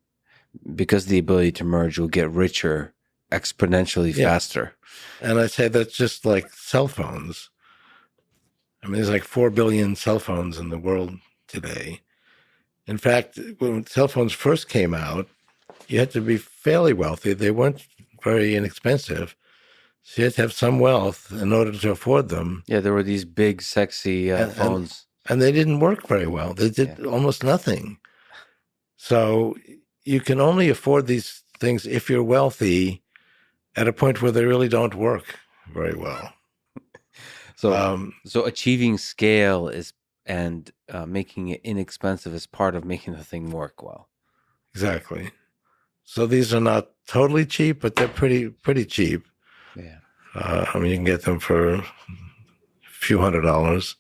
because the ability to merge will get richer exponentially Yeah. faster. And I say that's just like cell phones. I mean, there's like 4 billion cell phones in the world today. In fact, when cell phones first came out, you had to be fairly wealthy. They weren't very inexpensive. So you had to have some wealth in order to afford them. Yeah, there were these big, sexy And, phones. and they didn't work very well. They did almost nothing. So you can only afford these things if you're wealthy at a point where they really don't work very well. So achieving scale is and making it inexpensive is part of making the thing work well. Exactly. So these are not totally cheap, but they're pretty cheap. Yeah. I mean, you can get them for a few $100s.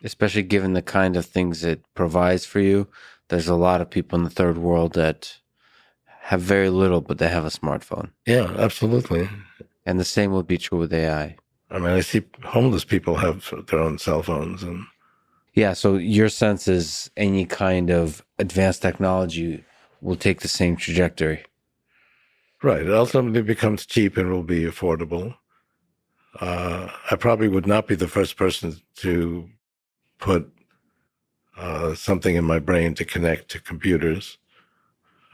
Especially given the kind of things it provides for you. There's a lot of people in the third world that have very little, but they have a smartphone. Yeah, absolutely. And the same would be true with AI. I mean, I see homeless people have their own cell phones, and yeah. So your sense is any kind of advanced technology will take the same trajectory. Right. It ultimately becomes cheap and will be affordable. I probably would not be the first person to put something in my brain to connect to computers,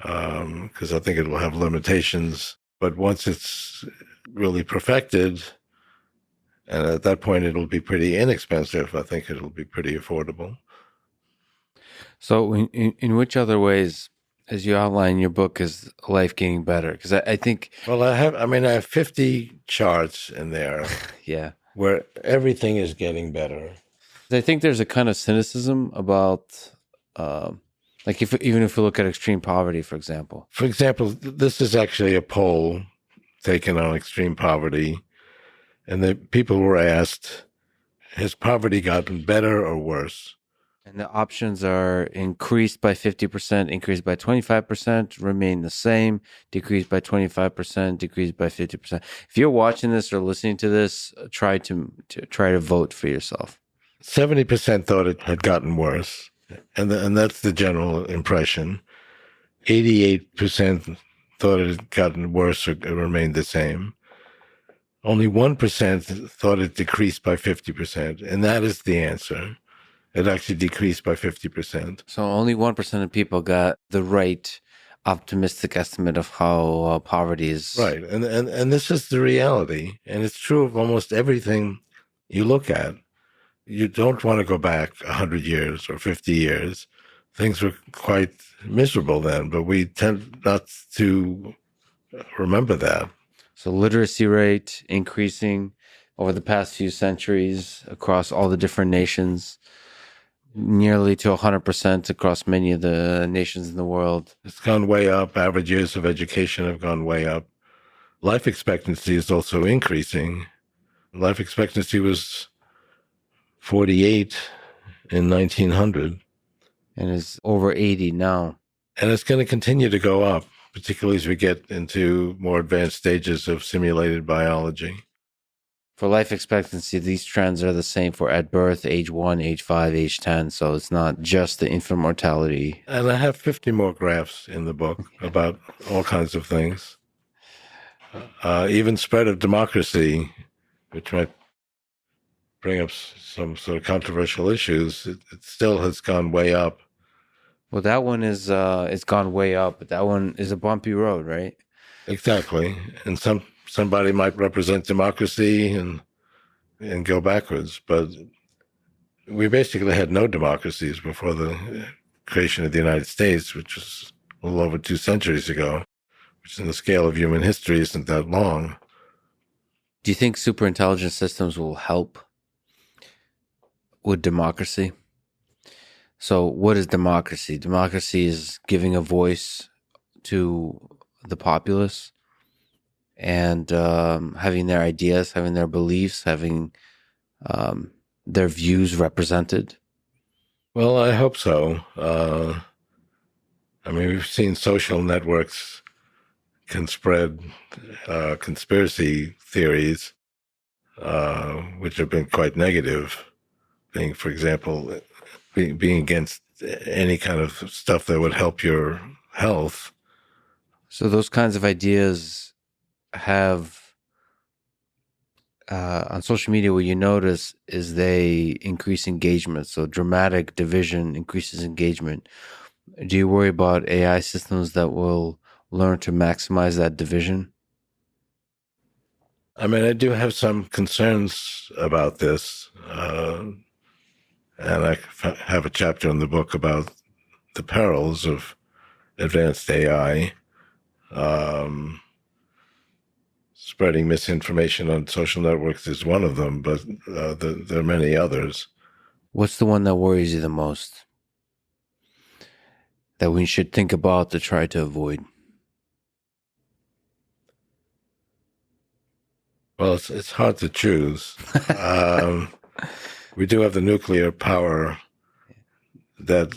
because I think it will have limitations. But once it's really perfected, and at that point it'll be pretty inexpensive, I think it'll be pretty affordable. So in which other ways, as you outline in your book, is life getting better? Because I think... Well, I have 50 charts in there yeah, where everything is getting better. I think there's a kind of cynicism about, like even if we look at extreme poverty, for example. For example, this is actually a poll taken on extreme poverty, and the people were asked, has poverty gotten better or worse? And the options are increased by 50%, increased by 25%, remain the same, decreased by 25%, decreased by 50%. If you're watching this or listening to this, try to vote for yourself. 70% thought it had gotten worse, and that's the general impression. 88% thought it had gotten worse or remained the same. Only 1% thought it decreased by 50%, and that is the answer. It actually decreased by 50%. So only 1% of people got the right optimistic estimate of how poverty is. Right, and this is the reality, and it's true of almost everything you look at. You don't want to go back 100 years or 50 years. Things were quite miserable then, but we tend not to remember that. So literacy rate increasing over the past few centuries across all the different nations, nearly to 100% across many of the nations in the world. It's gone way up. Average years of education have gone way up. Life expectancy is also increasing. Life expectancy was 48 in 1900. And is over 80 now. And it's going to continue to go up, particularly as we get into more advanced stages of simulated biology. For life expectancy, these trends are the same for at birth, age 1, age 5, age 10. So it's not just the infant mortality. And I have 50 more graphs in the book about all kinds of things. Even spread of democracy, which might bring up some sort of controversial issues, it still has gone way up. Well, that one is it's gone way up, but that one is a bumpy road, right? Exactly. And somebody might represent democracy and go backwards, but we basically had no democracies before the creation of the United States, which was a little over 2 centuries ago, which in the scale of human history isn't that long. Do you think superintelligence systems will help with democracy? So what is democracy? Democracy is giving a voice to the populace. and having their ideas, having their beliefs, having um, their views represented? Well, I hope so. I mean, we've seen social networks can spread conspiracy theories, which have been quite negative. Being, for example, being against any kind of stuff that would help your health. So those kinds of ideas have on social media, what you notice is they increase engagement. So dramatic division increases engagement. Do you worry about AI systems that will learn to maximize that division? I mean, I do have some concerns about this, and I have a chapter in the book about the perils of advanced AI. Um, Spreading misinformation on social networks is one of them, but there are many others. What's the one that worries you the most that we should think about to try to avoid? Well, it's hard to choose. Um, we do have the nuclear power that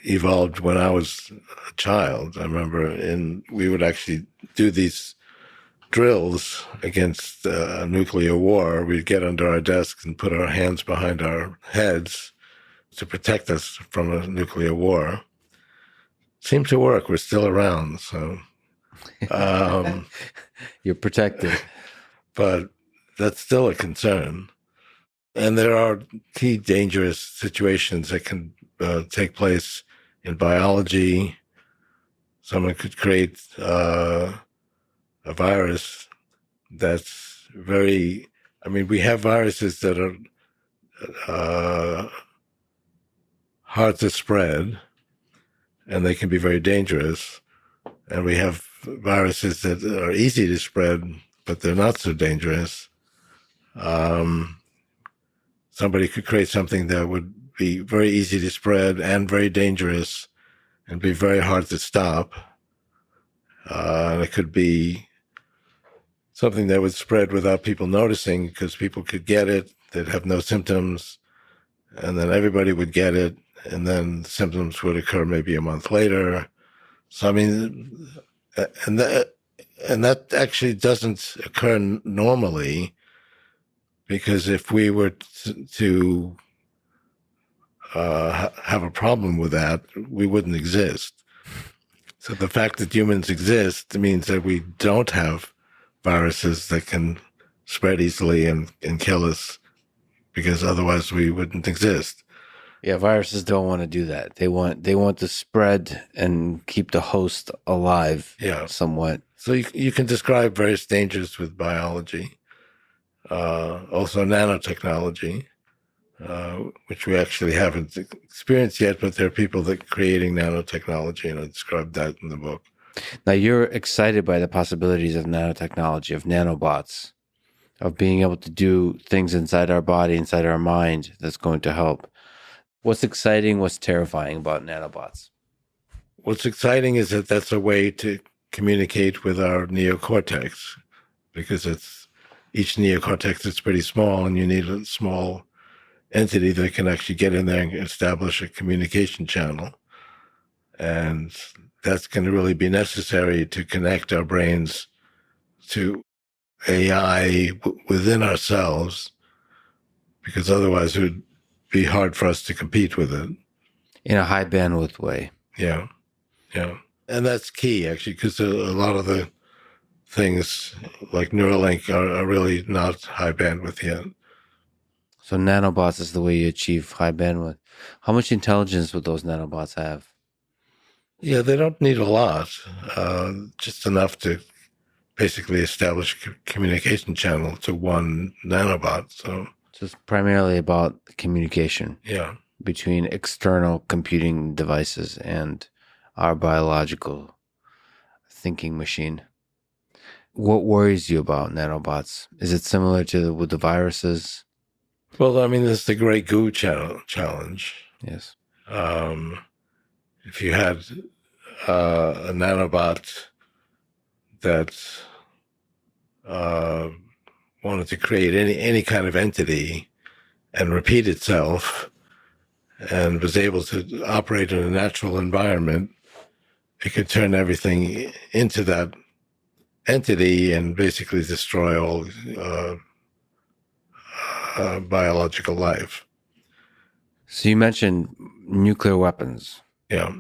evolved when I was a child. I remember we would actually do these drills against a nuclear war. We'd get under our desks and put our hands behind our heads to protect us from a nuclear war. Seemed to work. We're still around, so You're protected. but that's still a concern. And there are key dangerous situations that can take place in biology. Someone could create a virus that's very, I mean, we have viruses that are hard to spread and they can be very dangerous. And we have viruses that are easy to spread, but they're not so dangerous. Somebody could create something that would be very easy to spread and very dangerous and be very hard to stop. And it could be something that would spread without people noticing because people could get it, they'd have no symptoms, and then everybody would get it, and then symptoms would occur maybe a month later. So, I mean, and that actually doesn't occur normally, because if we were to have a problem with that, we wouldn't exist. So the fact that humans exist means that we don't have viruses that can spread easily and kill us, because otherwise we wouldn't exist. Yeah, viruses don't want to do that. They want to spread and keep the host alive. Yeah. Somewhat. So you can describe various dangers with biology, also nanotechnology, which we actually haven't experienced yet, but there are people that are creating nanotechnology, and I described that in the book. Now you're excited by the possibilities of nanotechnology, of nanobots, of being able to do things inside our body, inside our mind that's going to help. What's exciting, what's terrifying about nanobots? What's exciting is that that's a way to communicate with our neocortex, because each neocortex is pretty small, and you need a small entity that can actually get in there and establish a communication channel. And that's going to really be necessary to connect our brains to AI within ourselves, because otherwise it would be hard for us to compete with it. In a high bandwidth way. Yeah. Yeah. And that's key, actually, because a lot of the things like Neuralink are really not high bandwidth yet. So nanobots is the way you achieve high bandwidth. How much intelligence would those nanobots have? Yeah, they don't need a lot, just enough to basically establish a communication channel to one nanobot. So it's primarily about communication. Yeah. Between external computing devices and our biological thinking machine. What worries you about nanobots? Is it similar to with the viruses? Well, I mean, there's the Great Goo challenge. Yes. If you had a nanobot that uh, wanted to create any kind of entity and repeat itself, and was able to operate in a natural environment, it could turn everything into that entity and basically destroy all biological life. So you mentioned nuclear weapons. Yeah.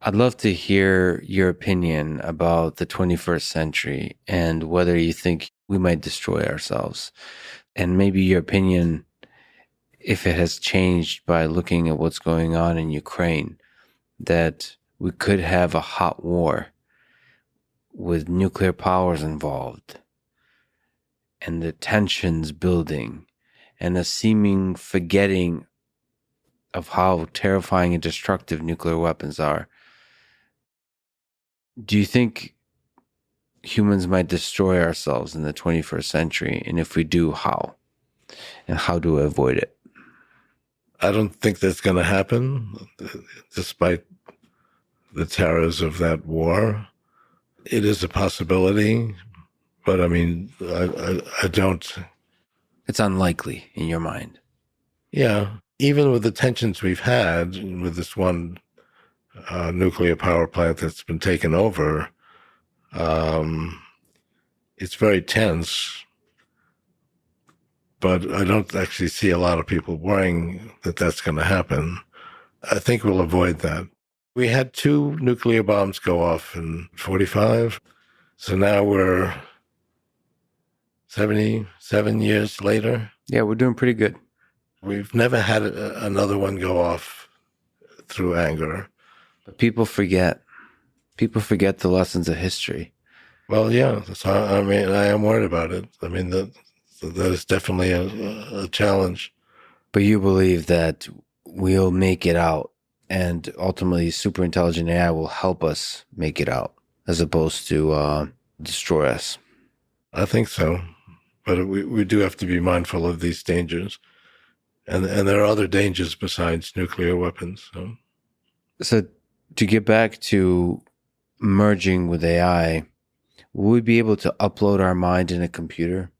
I'd love to hear your opinion about the 21st century and whether you think we might destroy ourselves. And maybe your opinion, if it has changed by looking at what's going on in Ukraine, that we could have a hot war with nuclear powers involved and the tensions building and a seeming forgetting of how terrifying and destructive nuclear weapons are. Do you think humans might destroy ourselves in the 21st century? And if we do, how? And how do we avoid it? I don't think that's going to happen, despite the terrors of that war. It is a possibility, but I mean, I don't. It's unlikely in your mind. Yeah, even with the tensions we've had with this one nuclear power plant that's been taken over, um, it's very tense. But I don't actually see a lot of people worrying that that's going to happen. I think we'll avoid that. We had 2 nuclear bombs go off in 45. So now we're 77 years later. Yeah, we're doing pretty good. We've never had another one go off through anger. But people forget. People forget the lessons of history. Well, yeah. So, I mean, I am worried about it. I mean, that is definitely a challenge. But you believe that we'll make it out, and ultimately superintelligent AI will help us make it out, as opposed to destroy us. I think so. But we do have to be mindful of these dangers. And there are other dangers besides nuclear weapons. So to get back to merging with AI, will we be able to upload our mind in a computer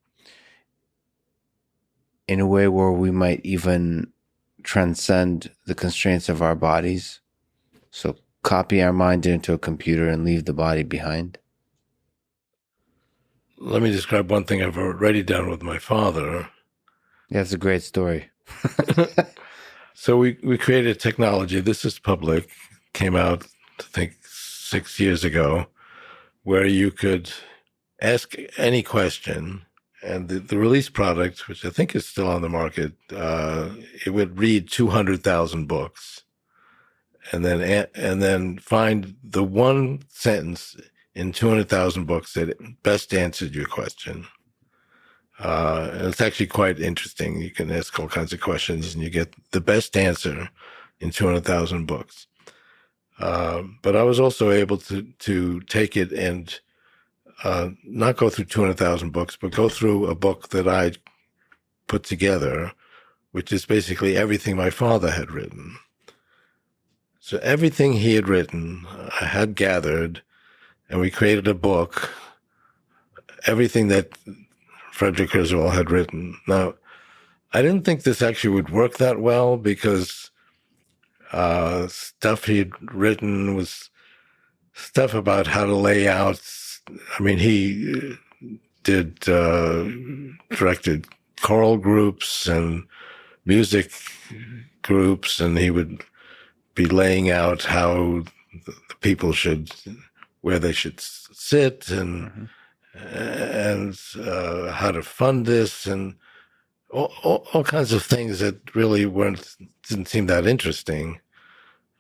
in a way where we might even transcend the constraints of our bodies? So copy our mind into a computer and leave the body behind? Let me describe one thing I've already done with my father. Yeah, that's a great story. So we created technology. This is public, came out, I think, 6 years ago, where you could ask any question, and the release product, which I think is still on the market, it would read 200,000 books, and then find the one sentence in 200,000 books that best answered your question. And it's actually quite interesting. You can ask all kinds of questions and you get the best answer in 200,000 books. But I was also able to take it and not go through 200,000 books, but go through a book that I put together, which is basically everything my father had written. So everything he had written, I had gathered, and we created a book, everything that Frederick Kurzweil had written. Now, I didn't think this actually would work that well because stuff he'd written was stuff about how to lay out. I mean, he directed choral groups and music groups, and he would be laying out how the people where they should sit and how to fund this and all kinds of things that really didn't seem that interesting.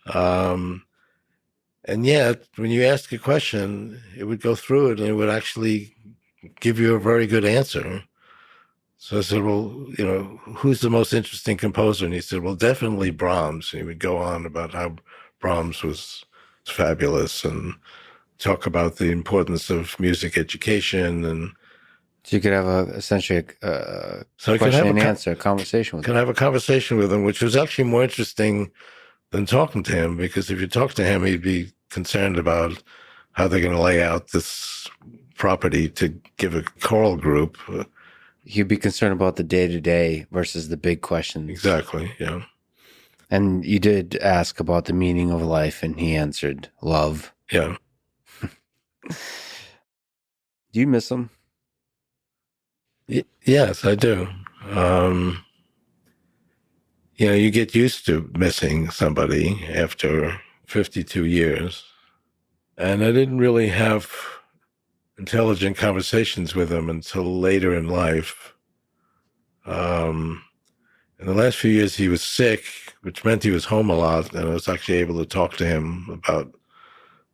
And yet, when you ask a question, it would go through it and it would actually give you a very good answer. So I said, well, who's the most interesting composer? And he said, well, definitely Brahms. And he would go on about how Brahms was fabulous and talk about the importance of music education. And so you could have essentially a question and answer, a conversation with him. Can have a conversation with him, which was actually more interesting than talking to him, because if you talk to him, he'd be concerned about how they're going to lay out this property to give a choral group. You'd be concerned about the day to day versus the big questions. Exactly, yeah. And you did ask about the meaning of life, and he answered, love. Yeah. Do you miss him? Yes, I do. You get used to missing somebody after 52 years. And I didn't really have intelligent conversations with him until later in life. In the last few years, he was sick, which meant he was home a lot, and I was actually able to talk to him about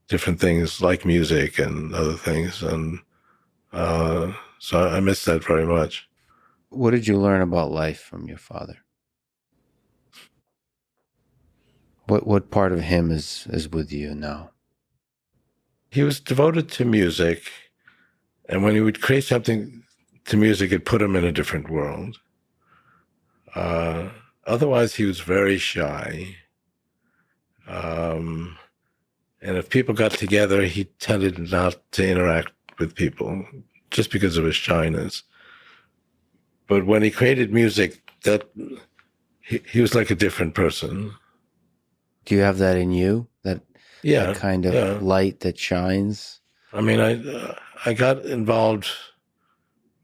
different things like music and other things. And so I miss that very much. What did you learn about life from your father? What part of him is with you now? He was devoted to music, and when he would create something to music, it put him in a different world. Otherwise, he was very shy. And if people got together, he tended not to interact with people just because of his shyness. But when he created music, that he was like a different person. Do you have that in you? That kind of light that shines? I mean, I got involved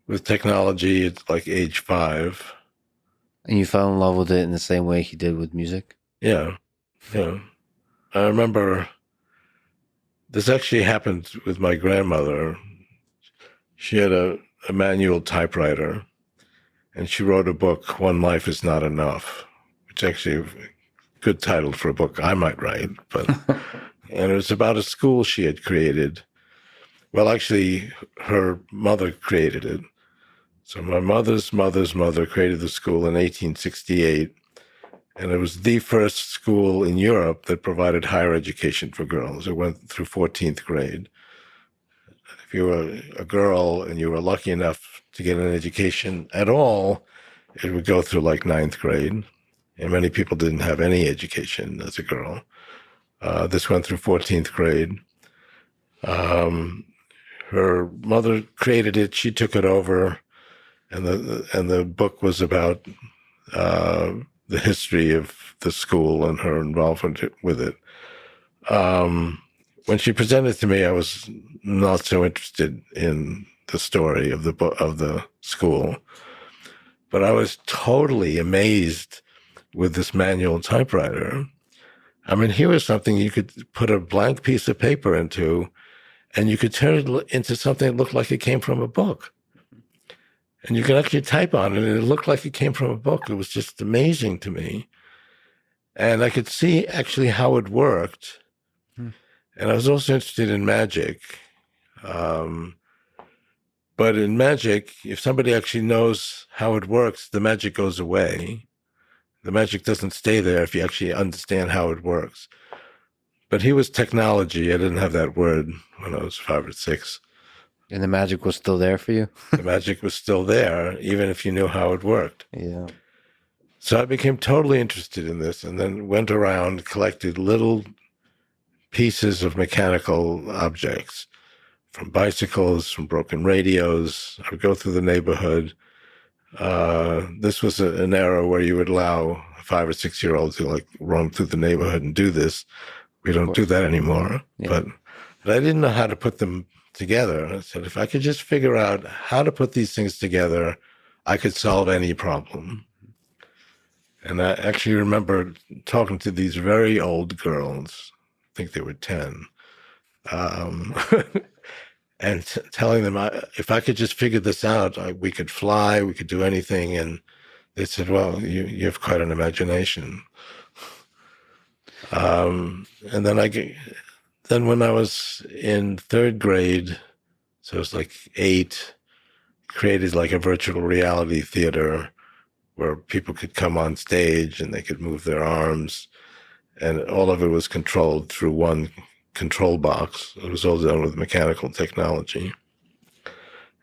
with technology at like age 5. And you fell in love with it in the same way he did with music? Yeah. Yeah. I remember this actually happened with my grandmother. She had a manual typewriter, and she wrote a book, One Life is Not Enough, which actually a good title for a book I might write. But and it was about a school she had created. Well, actually, her mother created it. So my mother's mother's mother created the school in 1868, and it was the first school in Europe that provided higher education for girls. It went through 14th grade. If you were a girl and you were lucky enough to get an education at all, it would go through like 9th grade. And many people didn't have any education as a girl. This went through 14th grade. Her mother created it. She took it over. And the book was about the history of the school and her involvement with it. When she presented it to me, I was not so interested in the story of the school, but I was totally amazed with this manual typewriter. I mean, here was something you could put a blank piece of paper into, and you could turn it into something that looked like it came from a book. And you could actually type on it, and it looked like it came from a book. It was just amazing to me. And I could see actually how it worked. And I was also interested in magic. But in magic, if somebody actually knows how it works, the magic goes away. The magic doesn't stay there if you actually understand how it works. But he was technology. I didn't have that word when I was 5 or 6. And the magic was still there for you? The magic was still there, even if you knew how it worked. Yeah. So I became totally interested in this, and then went around, collected little pieces of mechanical objects, from bicycles, from broken radios. I would go through the neighborhood. This was an era where you would allow 5 or 6-year-olds to like roam through the neighborhood and do this. We don't do that anymore. Yeah. But I didn't know how to put them together. I said, if I could just figure out how to put these things together, I could solve any problem. And I actually remember talking to these very old girls, I think they were 10, and telling them, if I could just figure this out, we could fly, we could do anything. And they said, well, you have quite an imagination. And then when I was in 3rd grade, so it was like 8, created like a virtual reality theater where people could come on stage and they could move their arms, and all of it was controlled through one control box. It was all done with mechanical technology.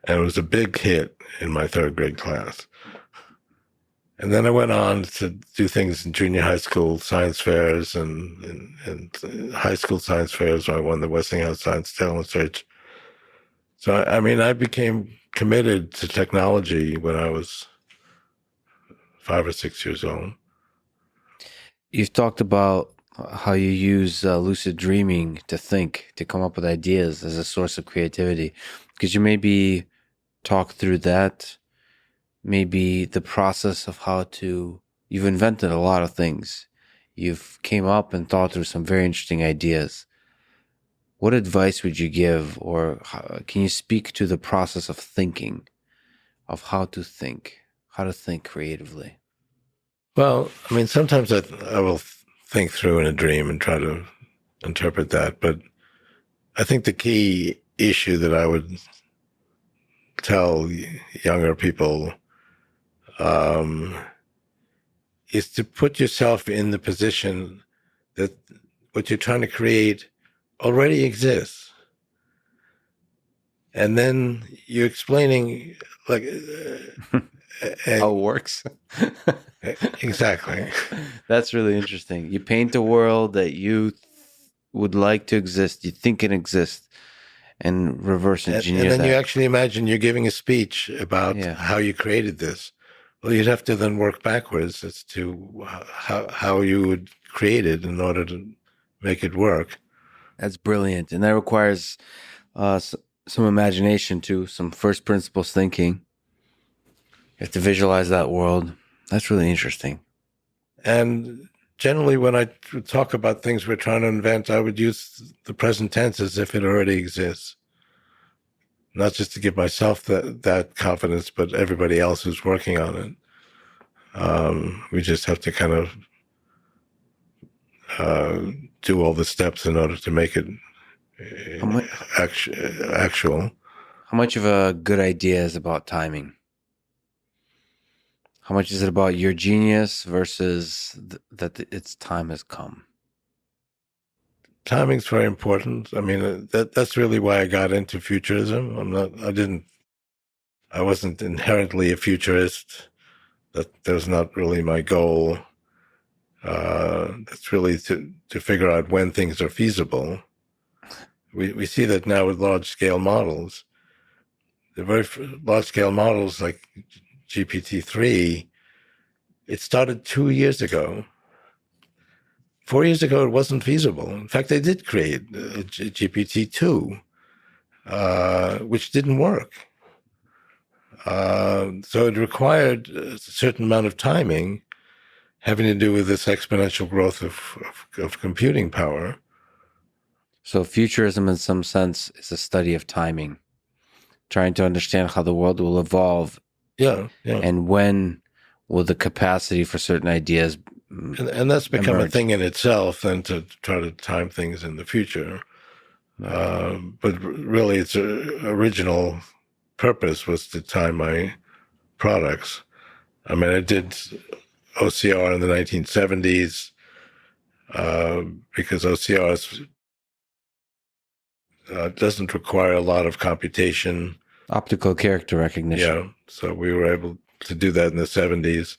And it was a big hit in my 3rd grade class. And then I went on to do things in junior high school science fairs and high school science fairs. I won the Westinghouse Science Talent Search. So, I mean, I became committed to technology when I was 5 or 6 years old. You've talked about how you use lucid dreaming to think, to come up with ideas as a source of creativity. Could you maybe talk through that? Maybe the process of how to, you've invented a lot of things. You've came up and thought through some very interesting ideas. What advice would you give, or can you speak to the process of thinking, of how to think creatively? Well, I mean, sometimes I will think through in a dream and try to interpret that. But I think the key issue that I would tell younger people um, is to put yourself in the position that what you're trying to create already exists. And then you're explaining, like, How it works. exactly. That's really interesting. You paint a world that you would like to exist, you think it exists, and reverse And engineer then you that. actually imagine you're giving a speech about Yeah, how you created this. Well, you'd have to then work backwards as to how you would create it in order to make it work. that's brilliant. And that requires some imagination too, some first principles thinking. You have to visualize that world. That's really interesting. And generally, when I talk about things we're trying to invent, I would use the present tense as if it already exists. Not just to give myself that confidence, but everybody else who's working on it. We just have to kind of do all the steps in order to make it How much, actual. how much of a good idea is about timing? How much is it about your genius versus that its time has come? Timing's very important. I mean, that's really why I got into futurism. I wasn't inherently a futurist. That was not really my goal. It's really to figure out when things are feasible. We see that now with large scale models. The very large scale models like GPT-3, it started 2 years ago. 4 years ago, it wasn't feasible. In fact, they did create GPT-2, which didn't work. So it required a certain amount of timing having to do with this exponential growth of computing power. So futurism in some sense is a study of timing, trying to understand how the world will evolve. Yeah, yeah. And when will the capacity for certain ideas And that's become emerge. A thing in itself, then, to try to time things in the future. But really, its original purpose was to time my products. I mean, I did OCR in the 1970s because OCR doesn't require a lot of computation. Optical character recognition. Yeah, so we were able to do that in the 70s.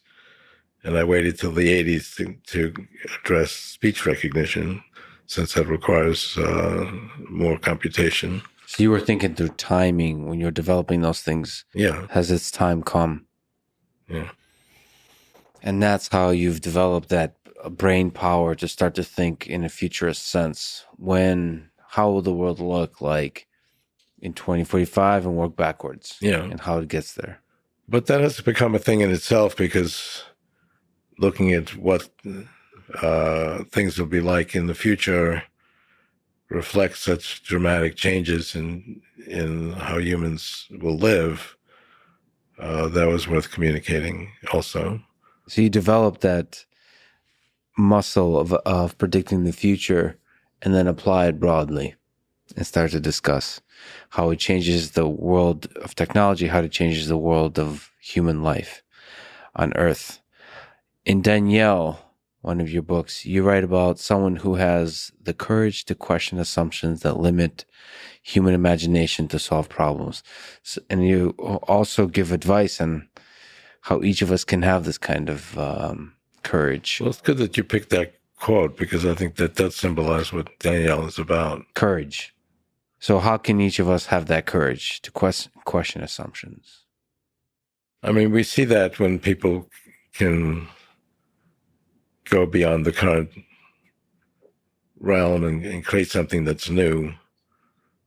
And I waited till the 80s to address speech recognition, since that requires more computation. So you were thinking through timing when you're developing those things. Yeah. Has its time come? Yeah. And that's how you've developed that brain power to start to think in a futurist sense. How will the world look like in 2045 and work backwards? Yeah. And how it gets there. But that has become a thing in itself, because looking at what things will be like in the future reflects such dramatic changes in how humans will live. That was worth communicating also. So you developed that muscle of predicting the future and then apply it broadly and start to discuss how it changes the world of technology, how it changes the world of human life on Earth. In Danielle, one of your books, you write about someone who has the courage to question assumptions that limit human imagination to solve problems. And you also give advice on how each of us can have this kind of courage. Well, it's good that you picked that quote, because I think that does symbolize what Danielle is about. Courage. So how can each of us have that courage to question assumptions? I mean, we see that when people can go beyond the current realm and create something that's new.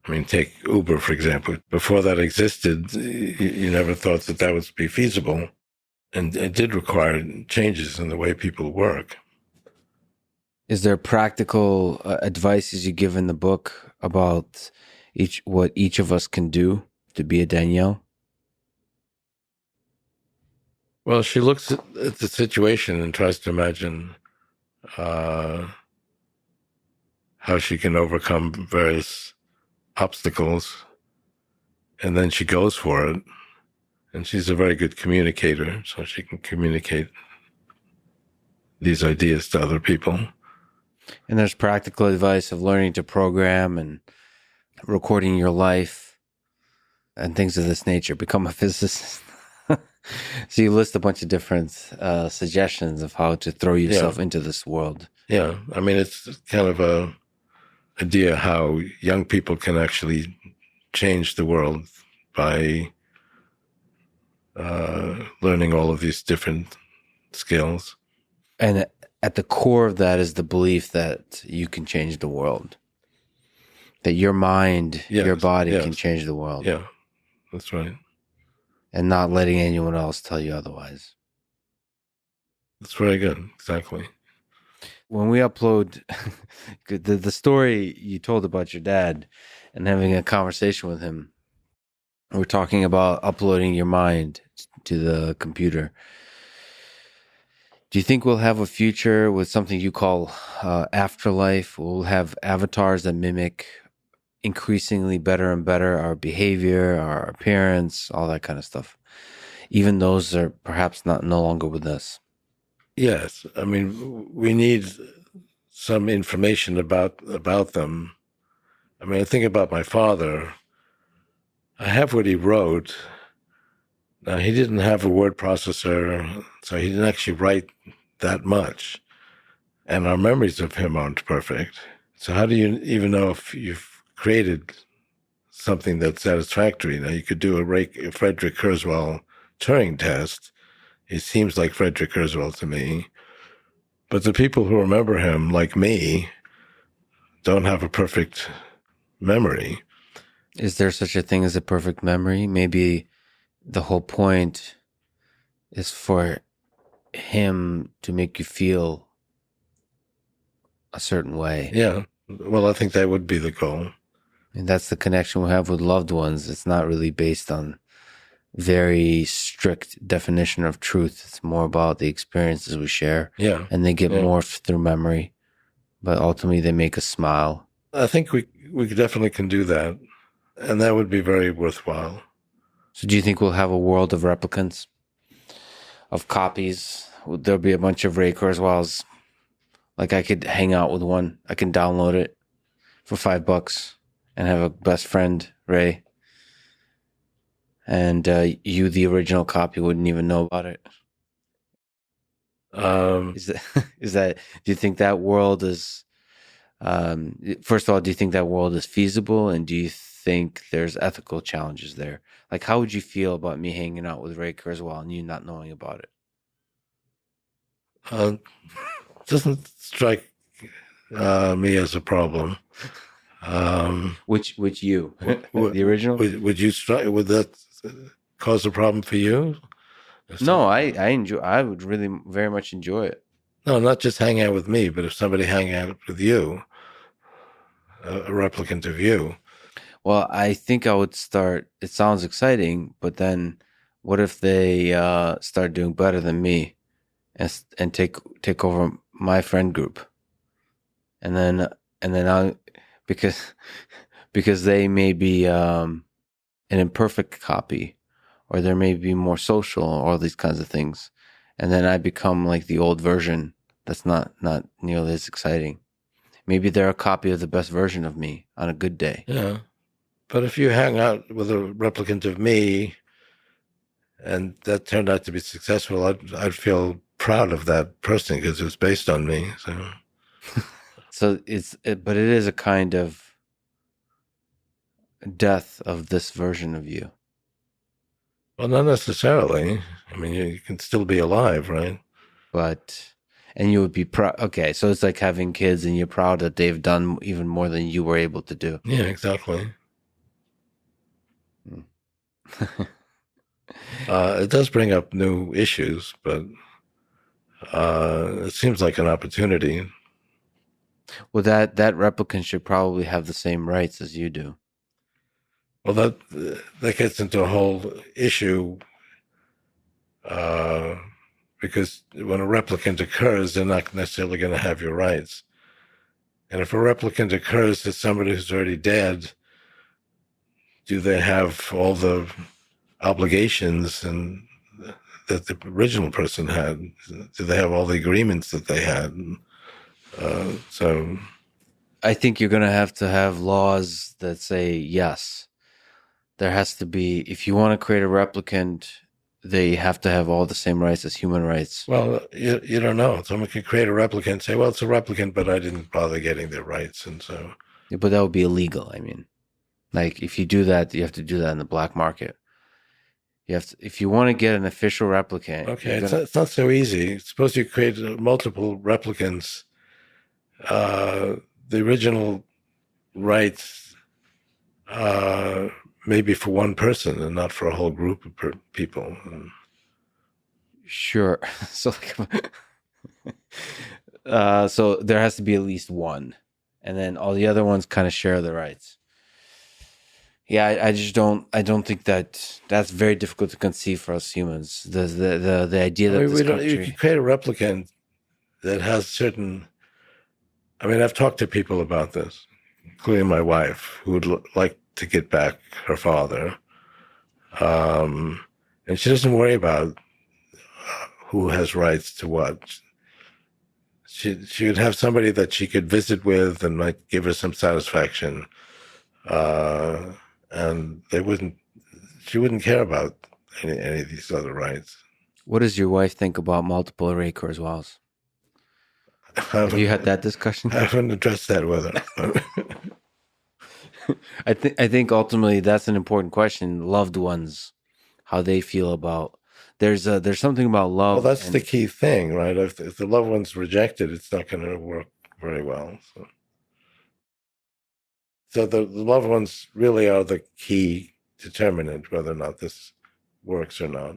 I mean, take Uber, for example. Before that existed, you never thought that that would be feasible. And it did require changes in the way people work. Is there practical advices you give in the book about what each of us can do to be a Danielle? Well, she looks at the situation and tries to imagine how she can overcome various obstacles, and then she goes for it. And she's a very good communicator, so she can communicate these ideas to other people. And there's practical advice of learning to program and recording your life and things of this nature. Become a physicist. So you list a bunch of different suggestions of how to throw yourself into this world. Yeah, I mean, it's kind of a idea how young people can actually change the world by learning all of these different skills. And at the core of that is the belief that you can change the world. That your mind, your body can change the world. Yeah, that's right. And not letting anyone else tell you otherwise. That's very good. Exactly. When we upload the story you told about your dad and having a conversation with him, we're talking about uploading your mind to the computer. Do you think we'll have a future with something you call afterlife? We'll have avatars that mimic increasingly better and better our behavior, our appearance, all that kind of stuff. Even those are perhaps no longer with us. Yes, I mean, we need some information about them. I mean, I think about my father. I have what he wrote. Now, he didn't have a word processor, so he didn't actually write that much. And our memories of him aren't perfect. So how do you even know if you've created something that's satisfactory? Now, you could do a Frederick Kurzweil Turing test. It seems like Frederick Kurzweil to me. But the people who remember him, like me, don't have a perfect memory. Is there such a thing as a perfect memory? Maybe the whole point is for him to make you feel a certain way. Yeah. Well, I think that would be the goal. And that's the connection we have with loved ones. It's not really based on very strict definition of truth. It's more about the experiences we share. Yeah. And they get morphed through memory. But ultimately they make us smile. I think we definitely can do that. And that would be very worthwhile. So do you think we'll have a world of replicants? Of copies? There'll be a bunch of Ray Kurzweils. Like I could hang out with one. I can download it for $5 and have a best friend, Ray. And you, the original copy, wouldn't even know about it. Is that? Do you think that world is? First of all, do you think that world is feasible, and do you think there's ethical challenges there? Like, how would you feel about me hanging out with Ray Kurzweil and you not knowing about it? Doesn't strike me as a problem. Which you, the original? Would you strike? Would that cause a problem for you? No, I enjoy. I would really very much enjoy it. No, not just hang out with me, but if somebody hang out with you, a replicant of you. Well, I think I would start. It sounds exciting, but then what if they start doing better than me, and take over my friend group, and then I because they may be an imperfect copy, or there may be more social, or all these kinds of things, and then I become like the old version that's not nearly as exciting. Maybe they're a copy of the best version of me on a good day. Yeah. But if you hang out with a replicant of me and that turned out to be successful, I'd feel proud of that person because it was based on me. So, So but it is a kind of death of this version of you. well, not necessarily. I mean, you can still be alive, right? But and you would be proud. Okay, so it's like having kids, and you're proud that they've done even more than you were able to do. Yeah, exactly. Hmm. It does bring up new issues, but it seems like an opportunity. Well, that replicant should probably have the same rights as you do. Well, that gets into a whole issue uh, because when a replicant occurs, they're not necessarily going to have your rights. And if a replicant occurs to somebody who's already dead, do they have all the obligations and that the original person had? Do they have all the agreements that they had? So, I think you're going to have laws that say yes. There has to be, if you want to create a replicant, they have to have all the same rights as human rights. well, you don't know. Someone could create a replicant and say, well, it's a replicant, but I didn't bother getting their rights. And so, But that would be illegal. I mean, like if you do that, you have to do that in the black market. You have to, if you want to get an official replicant, okay, you're gonna. it's not so easy. Suppose you create multiple replicants. The original rights uh, maybe for one person and not for a whole group of people. Sure. So, like, so there has to be at least one, and then all the other ones kind of share the rights. Yeah, I just don't. I don't think that's very difficult to conceive for us humans. The idea I that mean, this we don't. You country. could create a replicant that has certain. I mean, I've talked to people about this, including my wife, who would like to get back her father, um, and she doesn't worry about who has rights to what. She would have somebody that she could visit with and might give her some satisfaction, uh, and they wouldn't. She wouldn't care about any of these other rights. What does your wife think about multiple array Kurzweils? I Have you haven't, had that discussion? I haven't addressed that with her. I think ultimately that's an important question. Loved ones, how they feel about. There's something about Well, love that's the and key thing, right? If the loved one's rejected, it's not going to work very well. So the loved ones really are the key determinant whether or not this works or not.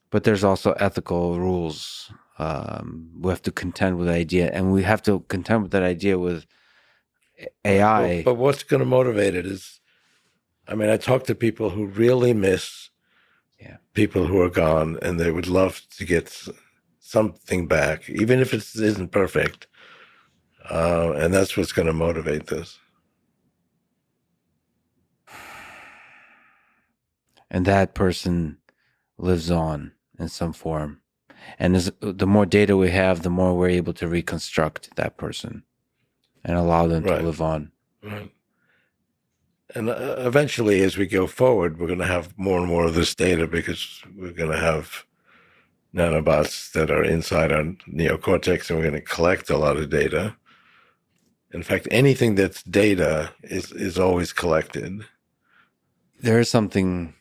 but there's also ethical rules. We have to contend with the idea, and we have to contend with that idea with Right. AI. But what's going to motivate it is, I mean, I talk to people who really miss Yeah, people who are gone and they would love to get something back, even if it isn't perfect. And that's what's going to motivate this. and that person lives on in some form. And the more data we have, the more we're able to reconstruct that person and allow them to Right. live on. Right. And eventually, as we go forward, we're going to have more and more of this data because we're going to have nanobots that are inside our neocortex and we're going to collect a lot of data. In fact, anything that's data is always collected. There is something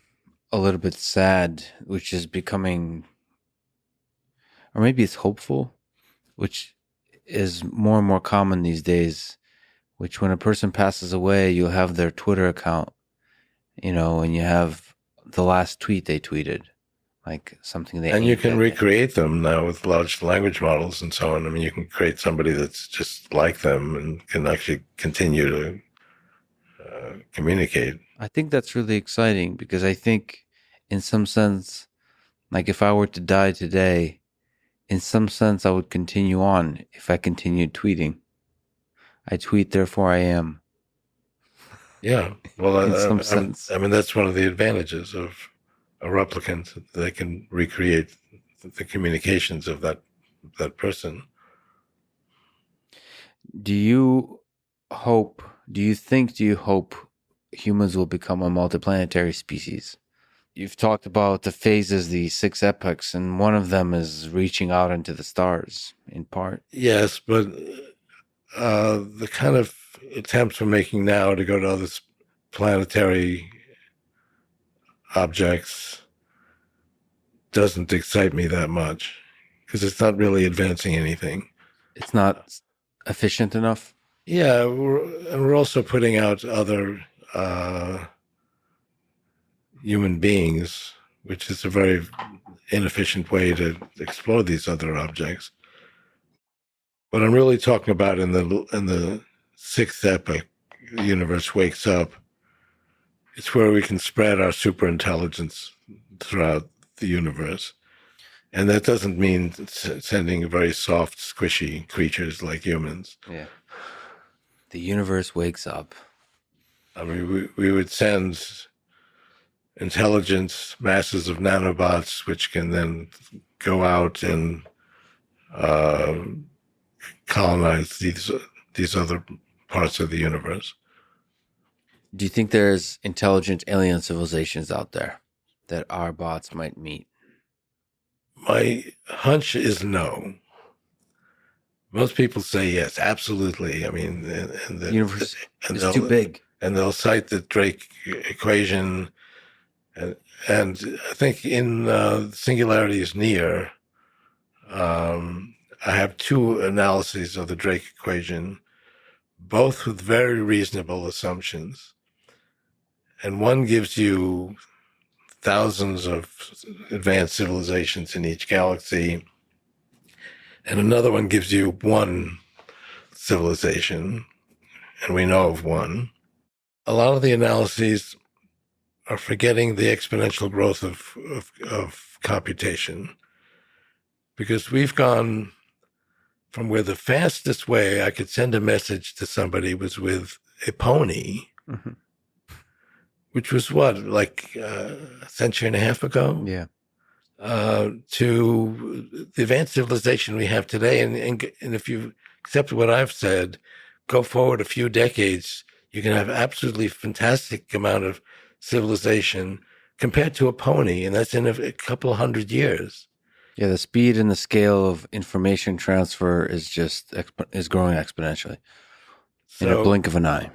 a little bit sad, which is becoming, or maybe it's hopeful, which is more and more common these days. Which, when a person passes away, you'll have their Twitter account, and you have the last tweet they tweeted, like something they And you ate can that day. recreate them now with large language models and so on. I mean, you can create somebody that's just like them and can actually continue to communicate. I think that's really exciting because I think, in some sense, like if I were to die today, in some sense, I would continue on if I continued tweeting. I tweet, therefore I am. Yeah. Well, In some sense. I mean, that's one of the advantages of a replicant. They can recreate the communications of that person. Do you do you hope humans will become a multiplanetary species? you've talked about the phases, the 6 epochs, and one of them is reaching out into the stars, in part. Yes, but the kind of attempts we're making now to go to other planetary objects doesn't excite me that much because it's not really advancing anything. It's not efficient enough. Yeah, and we're also putting out other human beings, which is a very inefficient way to explore these other objects. What I'm really talking about in the sixth epoch, the universe wakes up. It's where we can spread our superintelligence throughout the universe. And that doesn't mean sending very soft, squishy creatures like humans. Yeah. The universe wakes up. I mean, we would send intelligence masses of nanobots, which can then go out and colonize these other parts of the universe. Do you think there's intelligent alien civilizations out there that our bots might meet? My hunch is no. Most people say yes, absolutely. I mean, The universe is too big. And they'll cite the Drake equation. And I think in Singularity is near, I have two analyses of the Drake equation, both with very reasonable assumptions. And one gives you thousands of advanced civilizations in each galaxy, and another one gives you one civilization, and we know of one. A lot of the analyses are forgetting the exponential growth of computation, because we've gone from where the fastest way I could send a message to somebody was with a pony, mm-hmm. which was what, like a century and a half ago? Yeah. To the advanced civilization we have today. And if you accept what I've said, go forward a few decades, you can have absolutely fantastic amount of civilization compared to a pony, and that's in a couple hundred years. Yeah, the speed and the scale of information transfer is is growing exponentially in a blink of an eye.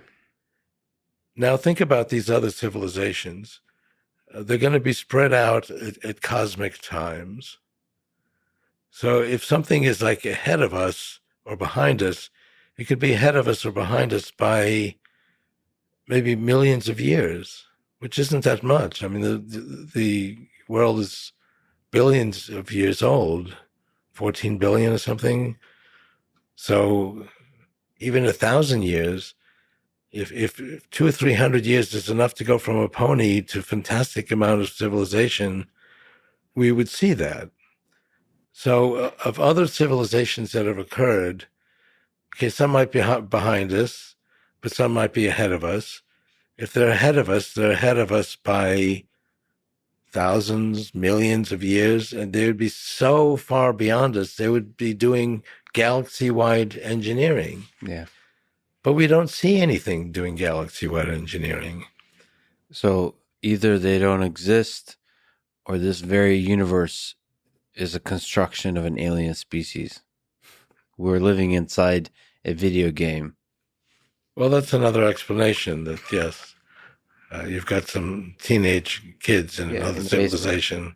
Now think about these other civilizations. They're going to be spread out at cosmic times. So if something is like ahead of us or behind us, it could be ahead of us or behind us by maybe millions of years, which isn't that much. I mean, the world is billions of years old, 14 billion or something. So even 1,000 years, if 200 or 300 years is enough to go from a pony to a fantastic amount of civilization, we would see that. So of other civilizations that have occurred, okay, some might be behind us, but some might be ahead of us. If they're ahead of us by thousands, millions of years, and they would be so far beyond us, they would be doing galaxy-wide engineering. Yeah. But we don't see anything doing galaxy-wide engineering. So either they don't exist, or this very universe is a construction of an alien species. We're living inside a video game. Well, that's another explanation that, yes, you've got some teenage kids in another civilization.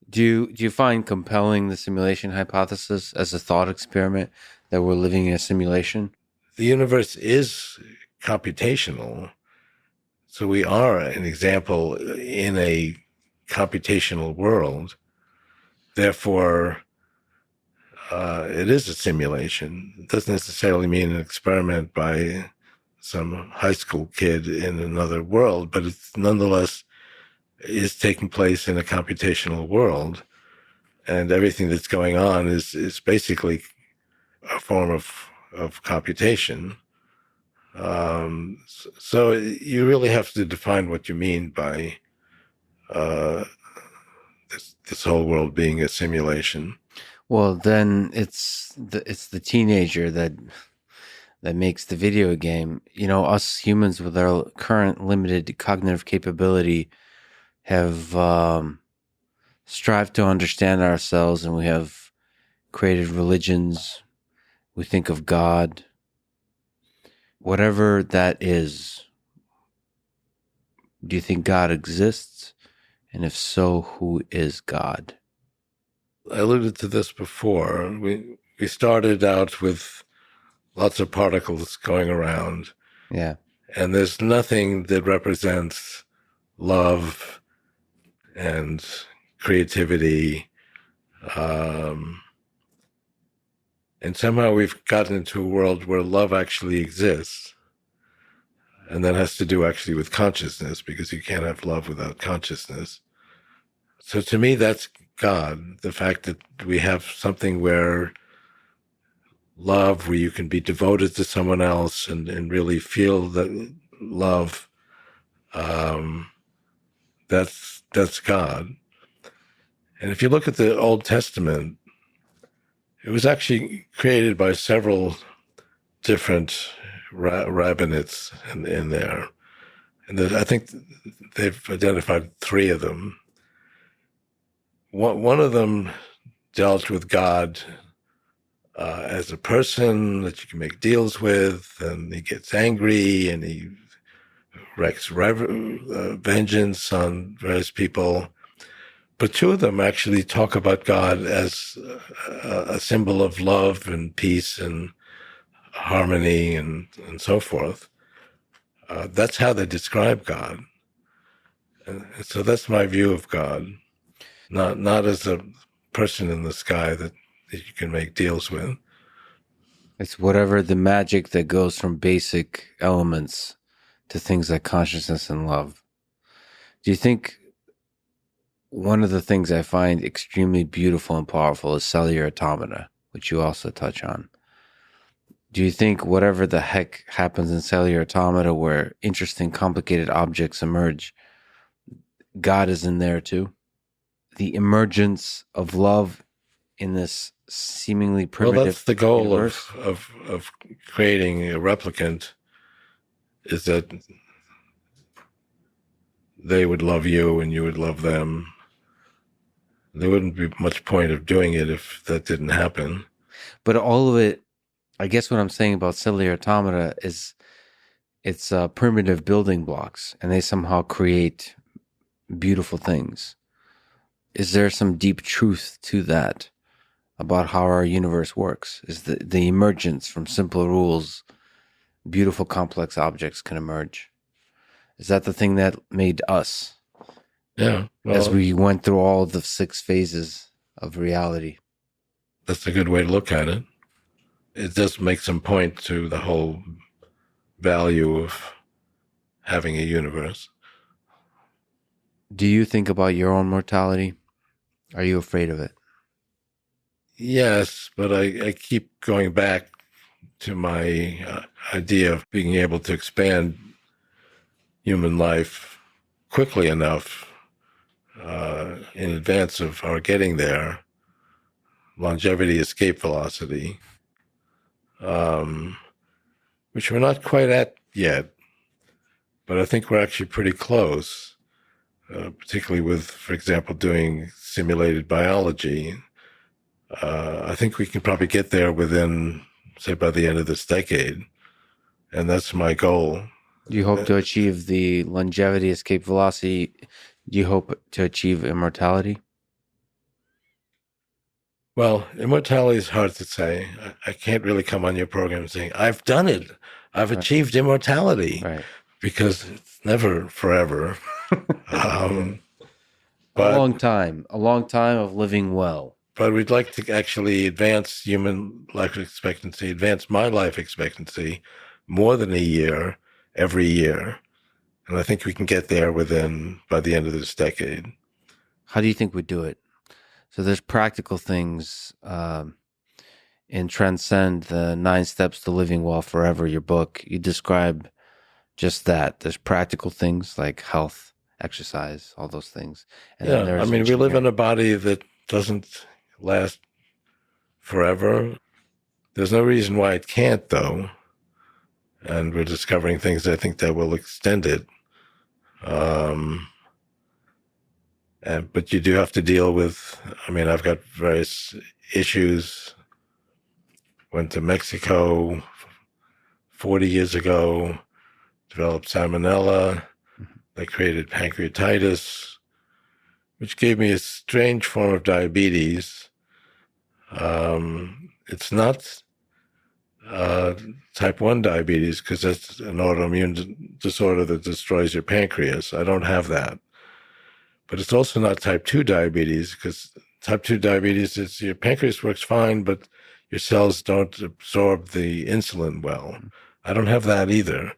Do you find compelling the simulation hypothesis as a thought experiment that we're living in a simulation? The universe is computational. So we are an example in a computational world. Therefore, it is a simulation. It doesn't necessarily mean an experiment by some high school kid in another world, but it's nonetheless is taking place in a computational world. And everything that's going on is basically a form of computation. So you really have to define what you mean by this whole world being a simulation. Well, then it's the teenager that makes the video game. You know, us humans with our current limited cognitive capability have strived to understand ourselves, and we have created religions. We think of God. Whatever that is, do you think God exists? And if so, who is God? I alluded to this before. We started out with lots of particles going around, Yeah. and there's nothing that represents love and creativity. Um, and somehow we've gotten into a world where love actually exists. And that has to do actually with consciousness, because you can't have love without consciousness. So to me, that's God, the fact that we have something where love, where you can be devoted to someone else and really feel that love, um, that's God. And if you look at the Old Testament, it was actually created by several different rabbinates in there. And I think they've identified three of them. One of them dealt with God as a person that you can make deals with, and he gets angry and he wreaks vengeance on various people. But two of them actually talk about God as a symbol of love and peace and harmony and so forth. That's how they describe God. And so that's my view of God, not as a person in the sky that you can make deals with. It's whatever the magic that goes from basic elements to things like consciousness and love. Do you think one of the things I find extremely beautiful and powerful is cellular automata, which you also touch on? Do you think whatever the heck happens in cellular automata where interesting, complicated objects emerge, God is in there too? The emergence of love in this seemingly Well, primitive that's the goal universe? of creating a replicant, is that they would love you and you would love them. There wouldn't be much point of doing it if that didn't happen. But all of it, I guess what I'm saying about cellular automata is it's primitive building blocks, and they somehow create beautiful things. Is there some deep truth to that about how our universe works? Is the emergence from simple rules, beautiful complex objects can emerge? Is that the thing that made us Yeah, as well, we went through all the 6 phases of reality? that's a good way to look at it. It does make some point to the whole value of having a universe. Do you think about your own mortality? Are you afraid of it? Yes, but I keep going back to my idea of being able to expand human life quickly enough in advance of our getting there. Longevity, escape velocity, um, which we're not quite at yet, but I think we're actually pretty close, particularly with, for example, doing simulated biology. I think we can probably get there within, say, by the end of this decade. And that's my goal. Do you hope to achieve the longevity, escape velocity? Do you hope to achieve immortality? Well, immortality is hard to say. I can't really come on your program saying, I've done it. I've Right. achieved immortality, Right. because it's never forever. Um, A but long time of living well. but we'd like to actually advance human life expectancy, advance my life expectancy more than a year every year. And I think we can get there by the end of this decade. How do you think we do it? So there's practical things in Transcend, the 9 Steps to Living Well Forever, your book. You describe just that. There's practical things like health, exercise, all those things. And then Yeah, I there's mean, we live in engineering. a body that doesn't last forever. There's no reason why it can't, though. And we're discovering things, I think, that will extend it. Um, But you do have to deal with, I mean, I've got various issues. Went to Mexico 40 years ago, developed salmonella that created pancreatitis, which gave me a strange form of diabetes. It's not uh, type 1 diabetes because that's an autoimmune disorder that destroys your pancreas. I don't have that. But it's also not type 2 diabetes because type 2 diabetes is your pancreas works fine, but your cells don't absorb the insulin well. I don't have that either.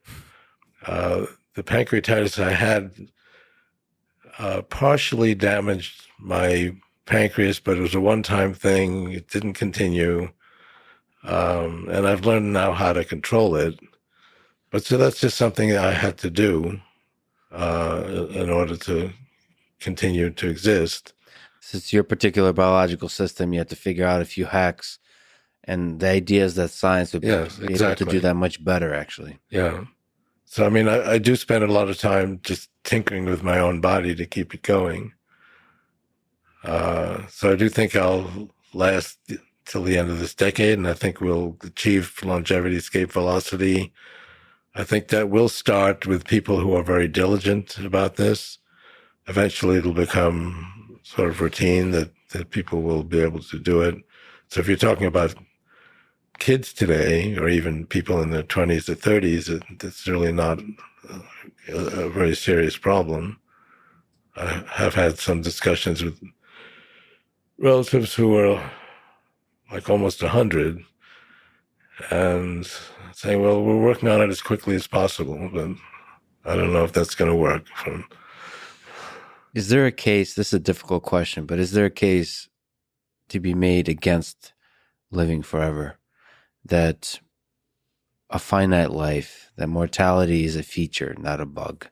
The pancreatitis I had partially damaged my pancreas, but it was a one-time thing. It didn't continue. And I've learned now how to control it. But so that's just something I had to do in order to continue to exist. Since your particular biological system, you have to figure out a few hacks. And the idea is that science would Yes, be able to do that much better, actually. Yeah. So, I mean, I do spend a lot of time just tinkering with my own body to keep it going. So I do think I'll last till the end of this decade, and I think we'll achieve longevity, escape velocity. I think that will start with people who are very diligent about this. Eventually, it'll become sort of routine that people will be able to do it. So if you're talking about kids today, or even people in their 20s or 30s, it's really not a very serious problem. I have had some discussions with relatives who are like almost 100 and saying, well, we're working on it as quickly as possible, but I don't know if that's going to work. Is there a case, this is a difficult question, but is there a case to be made against living forever? That a finite life, that mortality is a feature, not a bug.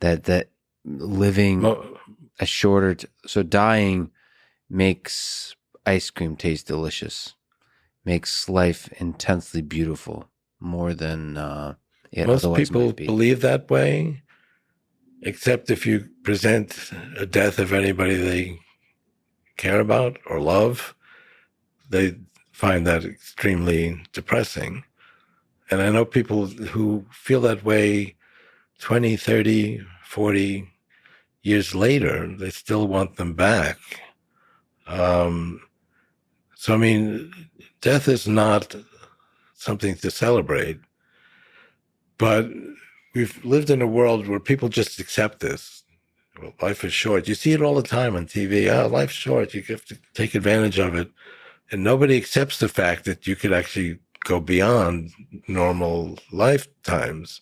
That living a shorter, so dying makes ice cream taste delicious, makes life intensely beautiful, more than it Most otherwise people might be. believe that way, except if you present a death of anybody they care about or love, they find that extremely depressing. And I know people who feel that way 20, 30, 40 years later, they still want them back. So, I mean, death is not something to celebrate, but we've lived in a world where people just accept this. Well, life is short. You see it all the time on TV. Oh, life's short. You have to take advantage of it. And nobody accepts the fact that you could actually go beyond normal lifetimes.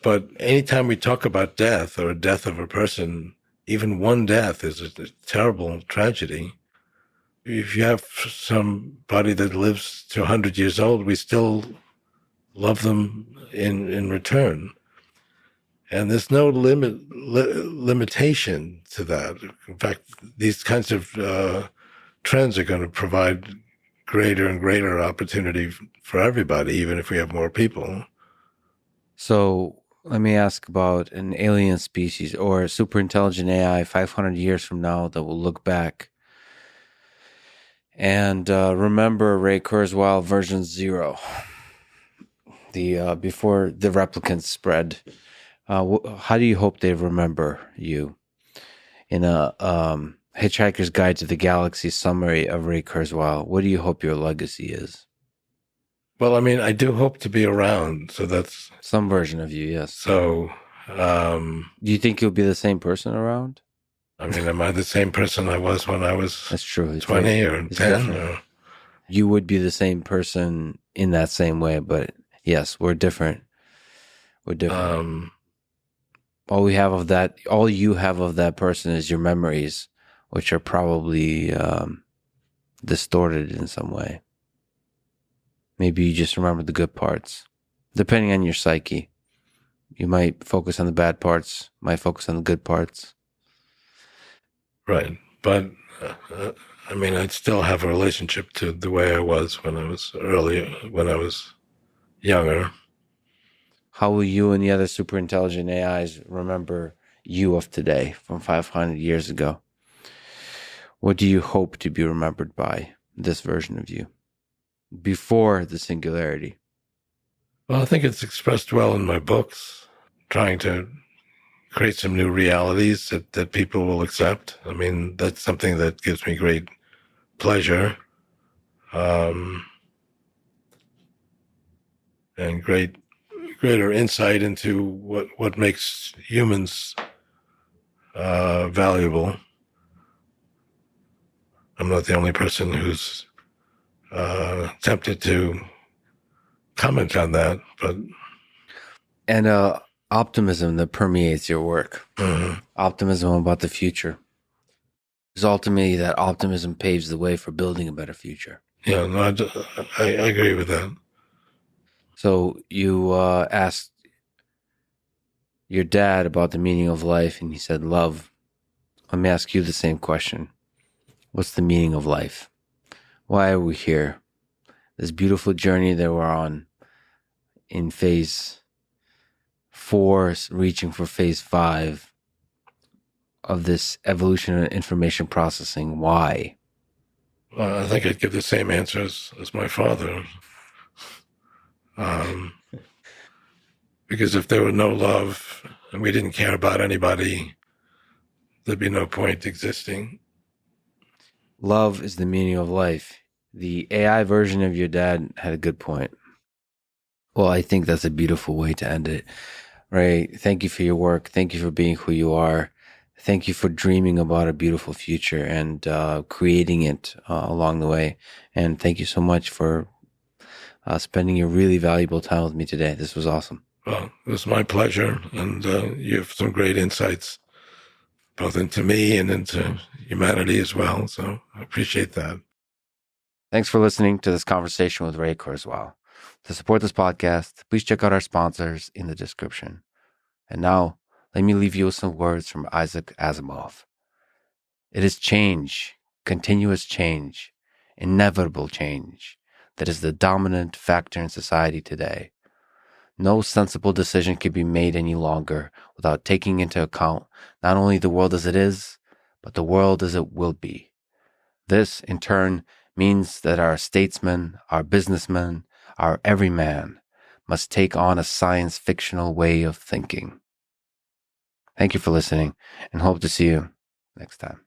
But anytime we talk about death or a death of a person, even one death is a terrible tragedy. If you have somebody that lives to 100 years old, we still love them in return. And there's no limitation to that. In fact, these kinds of trends are going to provide greater and greater opportunity for everybody, even if we have more people. So let me ask about an alien species or a super intelligent AI 500 years from now that will look back and remember Ray Kurzweil version 0, the before the replicants spread. How do you hope they remember you? In a Hitchhiker's Guide to the Galaxy summary of Ray Kurzweil, what do you hope your legacy is? Well, I mean, I do hope to be around, so that's some version of you, yes. So, do you think you'll be the same person around? I mean, am I the same person I was when I was That's true. 20 or 10? Or? You would be the same person in that same way, but yes, we're different. We're different. All you have of that person is your memories, which are probably distorted in some way. Maybe you just remember the good parts, depending on your psyche. You might focus on the bad parts, might focus on the good parts. Right. But, I mean, I'd still have a relationship to the way I was when I was younger. How will you and the other super intelligent AIs remember you of today from 500 years ago? What do you hope to be remembered by, this version of you, before the singularity? Well, I think it's expressed well in my books, trying to create some new realities that people will accept. I mean, that's something that gives me great pleasure, and greater insight into what makes humans valuable. I'm not the only person who's tempted to comment on that, but And optimism that permeates your work, optimism about the future. Because ultimately, that optimism paves the way for building a better future. yeah, no, I agree with that. So you asked your dad about the meaning of life, and he said love. Let me ask you the same question. What's the meaning of life? Why are we here? This beautiful journey that we're on in phase 4, reaching for phase 5 of this evolution and information processing. Why? I think I'd give the same answer as my father. Because if there were no love and we didn't care about anybody, there'd be no point existing. Love is the meaning of life. The AI version of your dad had a good point. Well, I think that's a beautiful way to end it. Ray, thank you for your work. Thank you for being who you are. Thank you for dreaming about a beautiful future and creating it along the way. And thank you so much for spending your really valuable time with me today. This was awesome. Well, it was my pleasure, and you have some great insights, both into me and into humanity as well. So I appreciate that. Thanks for listening to this conversation with Ray Kurzweil. To support this podcast, please check out our sponsors in the description. And now, let me leave you with some words from Isaac Asimov. It is change, continuous change, inevitable change, that is the dominant factor in society today. No sensible decision can be made any longer without taking into account not only the world as it is, but the world as it will be. This, in turn, means that our statesmen, our businessmen, our everyman must take on a science-fictional way of thinking. Thank you for listening, and hope to see you next time.